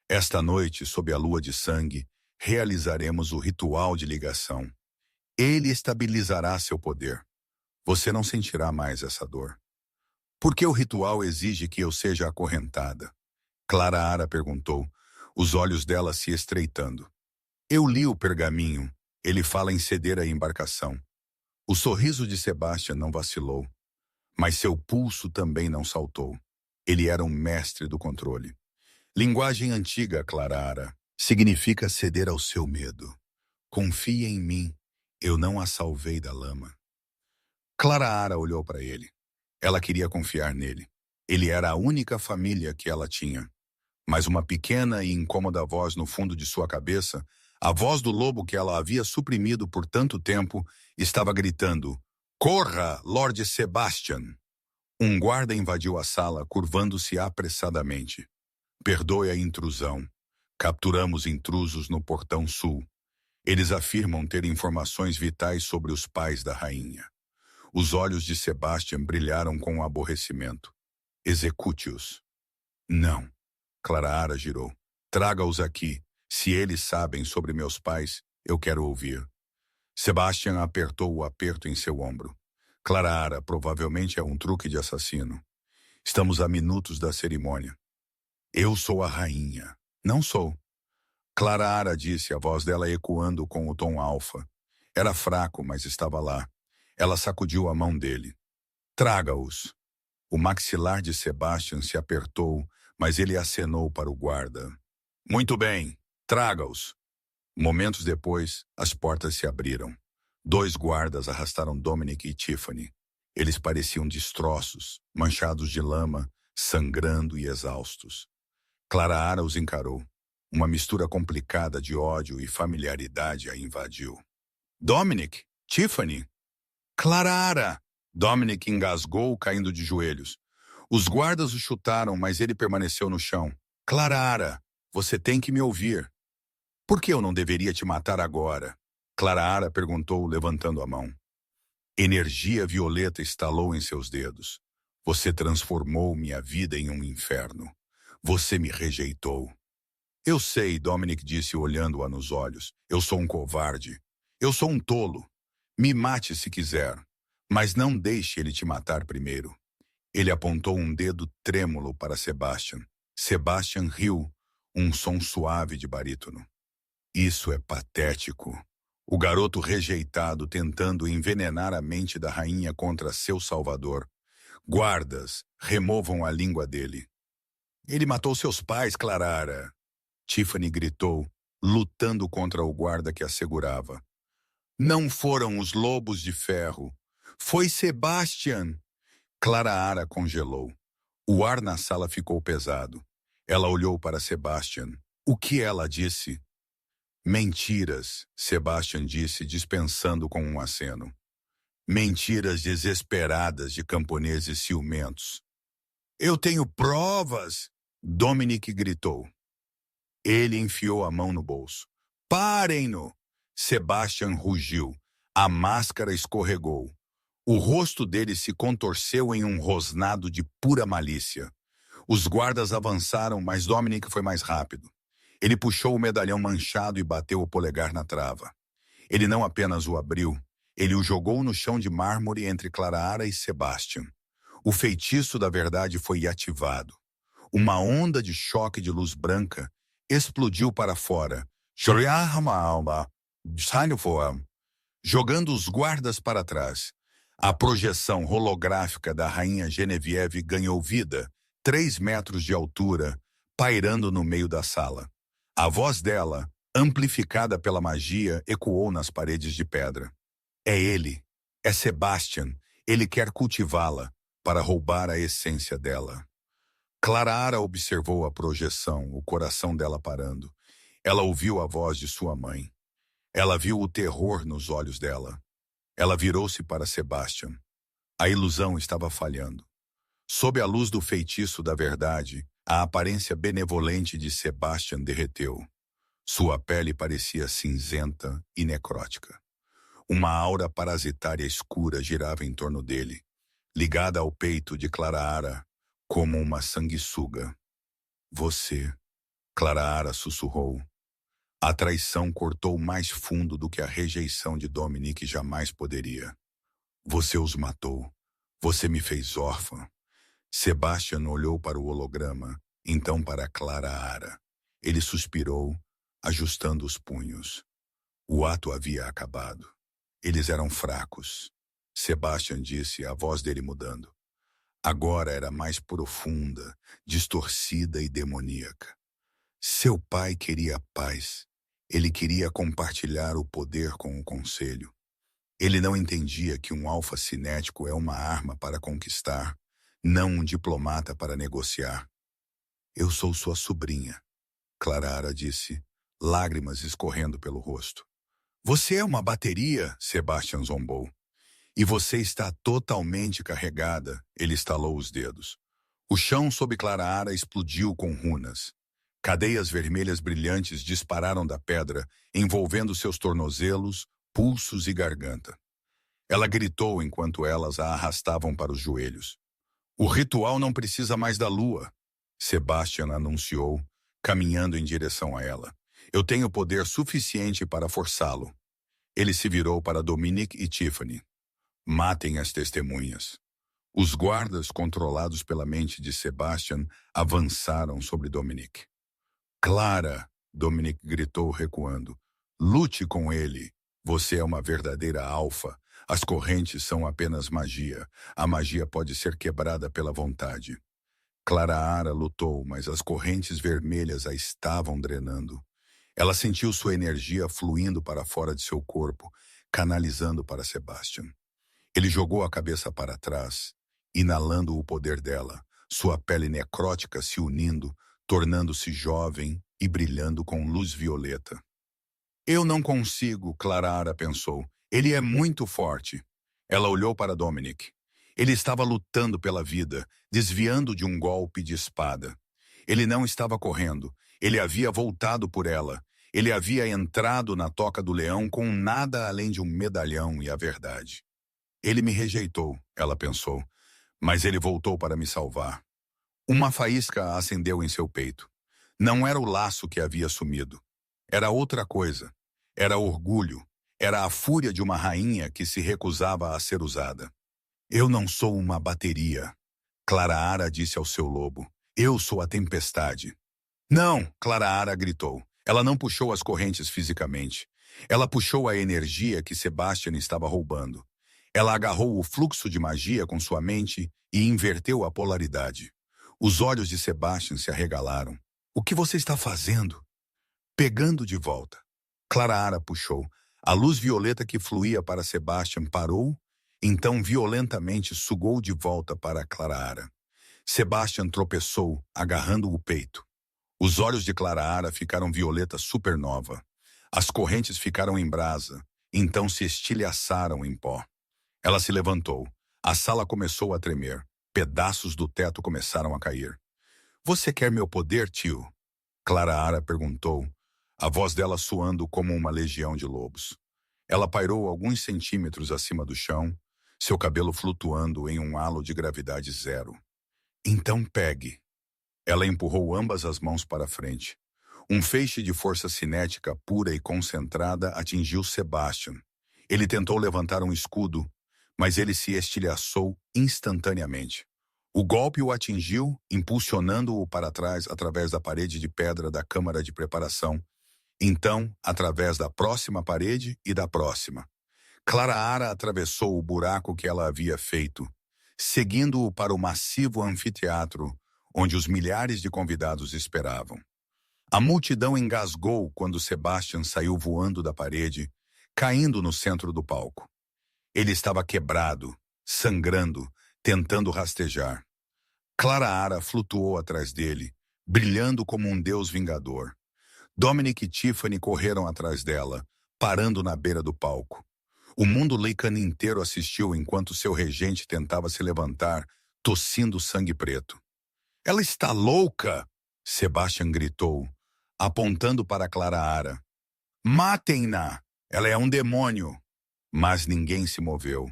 Esta noite, sob a lua de sangue, realizaremos o ritual de ligação. Ele estabilizará seu poder. Você não sentirá mais essa dor. Por que o ritual exige que eu seja acorrentada? Clara perguntou, os olhos dela se estreitando. Eu li o pergaminho. Ele fala em ceder a embarcação. O sorriso de Sebastian não vacilou, mas seu pulso também não saltou. Ele era um mestre do controle. Linguagem antiga, Clarara, significa ceder ao seu medo. Confie em mim, eu não a salvei da lama. Clarara olhou para ele. Ela queria confiar nele. Ele era a única família que ela tinha. Mas uma pequena e incômoda voz no fundo de sua cabeça, a voz do lobo que ela havia suprimido por tanto tempo, estava gritando: "Corra, Lord Sebastian!" Um guarda invadiu a sala, curvando-se apressadamente. "Perdoe a intrusão. Capturamos intrusos no portão sul. Eles afirmam ter informações vitais sobre os pais da rainha." Os olhos de Sebastian brilharam com aborrecimento. "Execute-os." "Não." Clarara girou. "Traga-os aqui. Se eles sabem sobre meus pais, eu quero ouvir." Sebastian apertou o aperto em seu ombro. "Clarara, provavelmente é um truque de assassino. Estamos a minutos da cerimônia." "Eu sou a rainha." "Não sou." Clarara disse, a voz dela ecoando com o tom alfa. Era fraco, mas estava lá. Ela sacudiu a mão dele. "Traga-os." O maxilar de Sebastian se apertou, mas ele acenou para o guarda. "Muito bem, traga-os." Momentos depois, as portas se abriram. 2 guardas arrastaram Dominic e Tiffany. Eles pareciam destroços, manchados de lama, sangrando e exaustos. Clarara os encarou. Uma mistura complicada de ódio e familiaridade a invadiu. "Dominic! Tiffany!" "Clarara!" Dominic engasgou, caindo de joelhos. Os guardas o chutaram, mas ele permaneceu no chão. "Clarara, você tem que me ouvir." "Por que eu não deveria te matar agora?" Clarara perguntou, levantando a mão. Energia violeta estalou em seus dedos. "Você transformou minha vida em um inferno. Você me rejeitou." "Eu sei", Dominic disse olhando-a nos olhos. "Eu sou um covarde. Eu sou um tolo. Me mate se quiser, mas não deixe ele te matar primeiro." Ele apontou um dedo trêmulo para Sebastian. Sebastian riu, um som suave de barítono. "Isso é patético." O garoto rejeitado tentando envenenar a mente da rainha contra seu salvador. "Guardas, removam a língua dele." "Ele matou seus pais, Clarara." Tiffany gritou, lutando contra o guarda que a segurava. "Não foram os lobos de ferro. Foi Sebastian." Clarara congelou. O ar na sala ficou pesado. Ela olhou para Sebastian. O que ela disse? "Mentiras", Sebastian disse, dispensando com um aceno. "Mentiras desesperadas de camponeses ciumentos." "Eu tenho provas!" Dominic gritou. Ele enfiou a mão no bolso. "Parem-no!" Sebastian rugiu. A máscara escorregou. O rosto dele se contorceu em um rosnado de pura malícia. Os guardas avançaram, mas Dominic foi mais rápido. Ele puxou o medalhão manchado e bateu o polegar na trava. Ele não apenas o abriu, ele o jogou no chão de mármore entre Clarara e Sebastian. O feitiço da verdade foi ativado. Uma onda de choque de luz branca explodiu para fora, jogando os guardas para trás. A projeção holográfica da rainha Genevieve ganhou vida, 3 metros de altura, pairando no meio da sala. A voz dela, amplificada pela magia, ecoou nas paredes de pedra. "É ele. É Sebastian. Ele quer cultivá-la, para roubar a essência dela." Clarara observou a projeção, o coração dela parando. Ela ouviu a voz de sua mãe. Ela viu o terror nos olhos dela. Ela virou-se para Sebastian. A ilusão estava falhando. Sob a luz do feitiço da verdade, a aparência benevolente de Sebastian derreteu. Sua pele parecia cinzenta e necrótica. Uma aura parasitária escura girava em torno dele, ligada ao peito de Clarara, como uma sanguessuga. "Você", Clarara sussurrou. A traição cortou mais fundo do que a rejeição de Dominic jamais poderia. "Você os matou. Você me fez órfã." Sebastian olhou para o holograma, então para Clarara. Ele suspirou, ajustando os punhos. O ato havia acabado. Eles eram fracos. Sebastian disse, a voz dele mudando. Agora era mais profunda, distorcida e demoníaca. Seu pai queria paz. Ele queria compartilhar o poder com o conselho. Ele não entendia que um alfa cinético é uma arma para conquistar, não um diplomata para negociar. Eu sou sua sobrinha, Clara disse, lágrimas escorrendo pelo rosto. Você é uma bateria, Sebastian zombou. E você está totalmente carregada, ele estalou os dedos. O chão sob Clara explodiu com runas. Cadeias vermelhas brilhantes dispararam da pedra, envolvendo seus tornozelos, pulsos e garganta. Ela gritou enquanto elas a arrastavam para os joelhos. O ritual não precisa mais da lua, Sebastian anunciou, caminhando em direção a ela. Eu tenho poder suficiente para forçá-lo. Ele se virou para Dominic e Tiffany. Matem as testemunhas. Os guardas, controlados pela mente de Sebastian, avançaram sobre Dominic. Clara, Dominic gritou recuando. Lute com ele. Você é uma verdadeira alfa. As correntes são apenas magia. A magia pode ser quebrada pela vontade. Clara lutou, mas as correntes vermelhas a estavam drenando. Ela sentiu sua energia fluindo para fora de seu corpo, canalizando para Sebastian. Ele jogou a cabeça para trás, inalando o poder dela, sua pele necrótica se unindo, tornando-se jovem e brilhando com luz violeta. Eu não consigo, Clara pensou. Ele é muito forte. Ela olhou para Dominic. Ele estava lutando pela vida, desviando de um golpe de espada. Ele não estava correndo. Ele havia voltado por ela. Ele havia entrado na toca do leão com nada além de um medalhão e a verdade. Ele me rejeitou, ela pensou, mas ele voltou para me salvar. Uma faísca acendeu em seu peito. Não era o laço que havia sumido. Era outra coisa. Era orgulho. Era a fúria de uma rainha que se recusava a ser usada. Eu não sou uma bateria, Clara disse ao seu lobo. Eu sou a tempestade. Não, Clara gritou. Ela não puxou as correntes fisicamente. Ela puxou a energia que Sebastian estava roubando. Ela agarrou o fluxo de magia com sua mente e inverteu a polaridade. Os olhos de Sebastian se arregalaram. O que você está fazendo? Pegando de volta. Clara puxou. A luz violeta que fluía para Sebastian parou, então violentamente sugou de volta para Clara. Sebastian tropeçou, agarrando o peito. Os olhos de Clara ficaram violeta supernova. As correntes ficaram em brasa, então se estilhaçaram em pó. Ela se levantou. A sala começou a tremer. Pedaços do teto começaram a cair. Você quer meu poder, tio? Clara perguntou, a voz dela soando como uma legião de lobos. Ela pairou alguns centímetros acima do chão, seu cabelo flutuando em um halo de gravidade zero. Então pegue. Ela empurrou ambas as mãos para frente. Um feixe de força cinética pura e concentrada atingiu Sebastian. Ele tentou levantar um escudo, mas ele se estilhaçou instantaneamente. O golpe o atingiu, impulsionando-o para trás através da parede de pedra da câmara de preparação. Então, através da próxima parede e da próxima. Clara atravessou o buraco que ela havia feito, seguindo-o para o massivo anfiteatro, onde os milhares de convidados esperavam. A multidão engasgou quando Sebastian saiu voando da parede, caindo no centro do palco. Ele estava quebrado, sangrando, tentando rastejar. Clara flutuou atrás dele, brilhando como um deus vingador. Dominic e Tiffany correram atrás dela, parando na beira do palco. O mundo Lycan inteiro assistiu enquanto seu regente tentava se levantar, tossindo sangue preto. Ela está louca! Sebastian gritou, apontando para Clara. Matem-na! Ela é um demônio! Mas ninguém se moveu.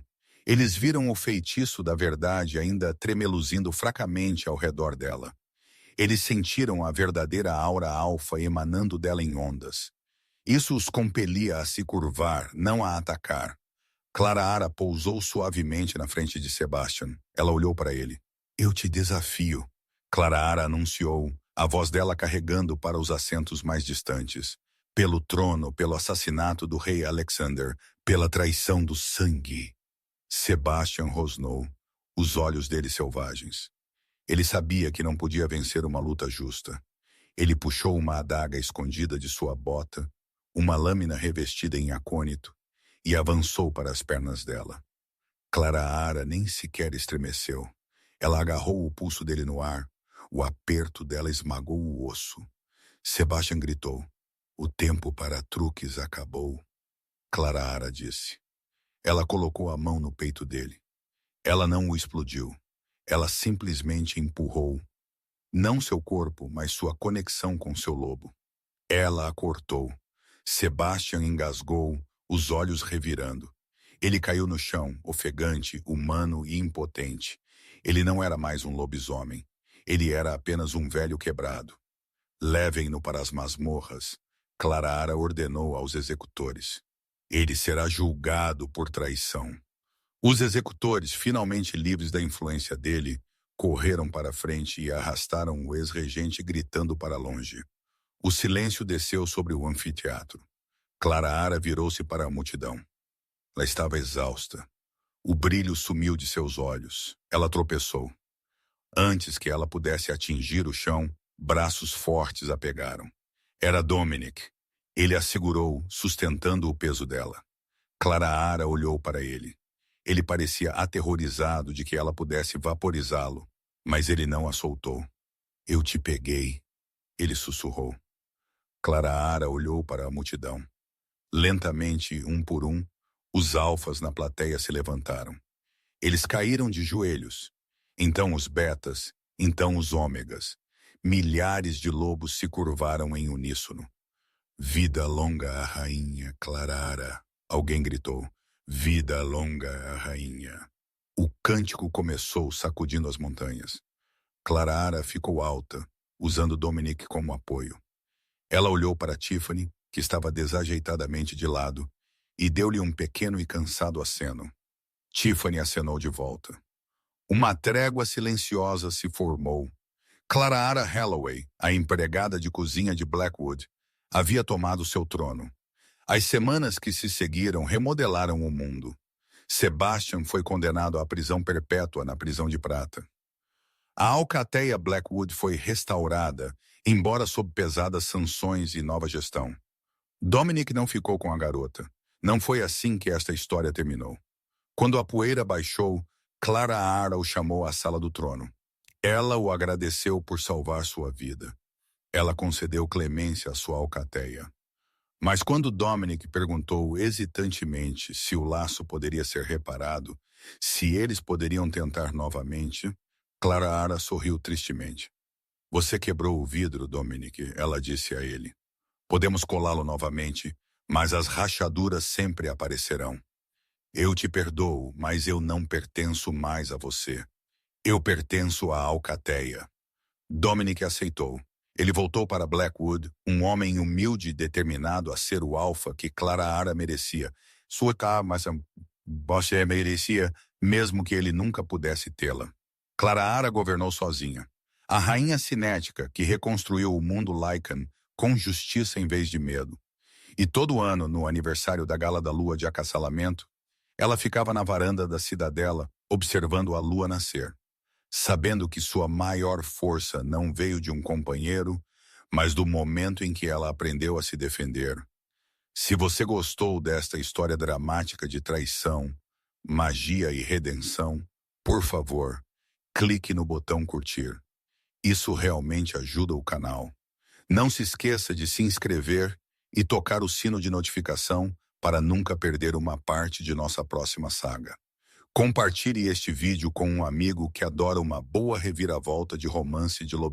Eles viram o feitiço da verdade ainda tremeluzindo fracamente ao redor dela. Eles sentiram a verdadeira aura alfa emanando dela em ondas. Isso os compelia a se curvar, não a atacar. Clara pousou suavemente na frente de Sebastian. Ela olhou para ele. Eu te desafio. Clara anunciou, a voz dela carregando para os assentos mais distantes. Pelo trono, pelo assassinato do rei Alexander, pela traição do sangue. Sebastian rosnou, os olhos dele selvagens. Ele sabia que não podia vencer uma luta justa. Ele puxou uma adaga escondida de sua bota, uma lâmina revestida em acônito, e avançou para as pernas dela. Clara nem sequer estremeceu. Ela agarrou o pulso dele no ar. O aperto dela esmagou o osso. Sebastian gritou. O tempo para truques acabou. Clara disse. Ela colocou a mão no peito dele. Ela não o explodiu. Ela simplesmente empurrou. Não seu corpo, mas sua conexão com seu lobo. Ela a cortou. Sebastian engasgou, os olhos revirando. Ele caiu no chão, ofegante, humano e impotente. Ele não era mais um lobisomem. Ele era apenas um velho quebrado. Levem-no para as masmorras. Clara ordenou aos executores. Ele será julgado por traição. Os executores, finalmente livres da influência dele, correram para frente e arrastaram o ex-regente gritando para longe. O silêncio desceu sobre o anfiteatro. Clara virou-se para a multidão. Ela estava exausta. O brilho sumiu de seus olhos. Ela tropeçou. Antes que ela pudesse atingir o chão, braços fortes a pegaram. Era Dominic. Ele a segurou, sustentando o peso dela. Clara olhou para ele. Ele parecia aterrorizado de que ela pudesse vaporizá-lo, mas ele não a soltou. Eu te peguei, ele sussurrou. Clara olhou para a multidão. Lentamente, um por um, os alfas na plateia se levantaram. Eles caíram de joelhos. Então os betas, então os ômegas. Milhares de lobos se curvaram em uníssono. Vida longa a rainha Clara, alguém gritou. Vida longa a rainha. O cântico começou sacudindo as montanhas. Clara ficou alta, usando Dominic como apoio. Ela olhou para Tiffany, que estava desajeitadamente de lado, e deu-lhe um pequeno e cansado aceno. Tiffany acenou de volta. Uma trégua silenciosa se formou. Clara Holloway, a empregada de cozinha de Blackwood, havia tomado seu trono. As semanas que se seguiram remodelaram o mundo. Sebastian foi condenado à prisão perpétua na prisão de prata. A alcateia Blackwood foi restaurada, embora sob pesadas sanções e nova gestão. Dominic não ficou com a garota. Não foi assim que esta história terminou. Quando a poeira baixou, Clara o chamou à sala do trono. Ela o agradeceu por salvar sua vida. Ela concedeu clemência à sua alcateia. Mas quando Dominic perguntou hesitantemente se o laço poderia ser reparado, se eles poderiam tentar novamente, Clara sorriu tristemente. Você quebrou o vidro, Dominic, ela disse a ele. Podemos colá-lo novamente, mas as rachaduras sempre aparecerão. Eu te perdoo, mas eu não pertenço mais a você. Eu pertenço à alcateia. Dominic aceitou. Ele voltou para Blackwood, um homem humilde e determinado a ser o alfa que Clara merecia. Sua mas você merecia, mesmo que ele nunca pudesse tê-la. Clara governou sozinha. A rainha cinética que reconstruiu o mundo Lycan com justiça em vez de medo. E todo ano, no aniversário da Gala da Lua de Acassalamento, ela ficava na varanda da cidadela, observando a lua nascer, sabendo que sua maior força não veio de um companheiro, mas do momento em que ela aprendeu a se defender. Se você gostou desta história dramática de traição, magia e redenção, por favor, clique no botão curtir. Isso realmente ajuda o canal. Não se esqueça de se inscrever e tocar o sino de notificação para nunca perder uma parte de nossa próxima saga. Compartilhe este vídeo com um amigo que adora uma boa reviravolta de romance de lobisomem.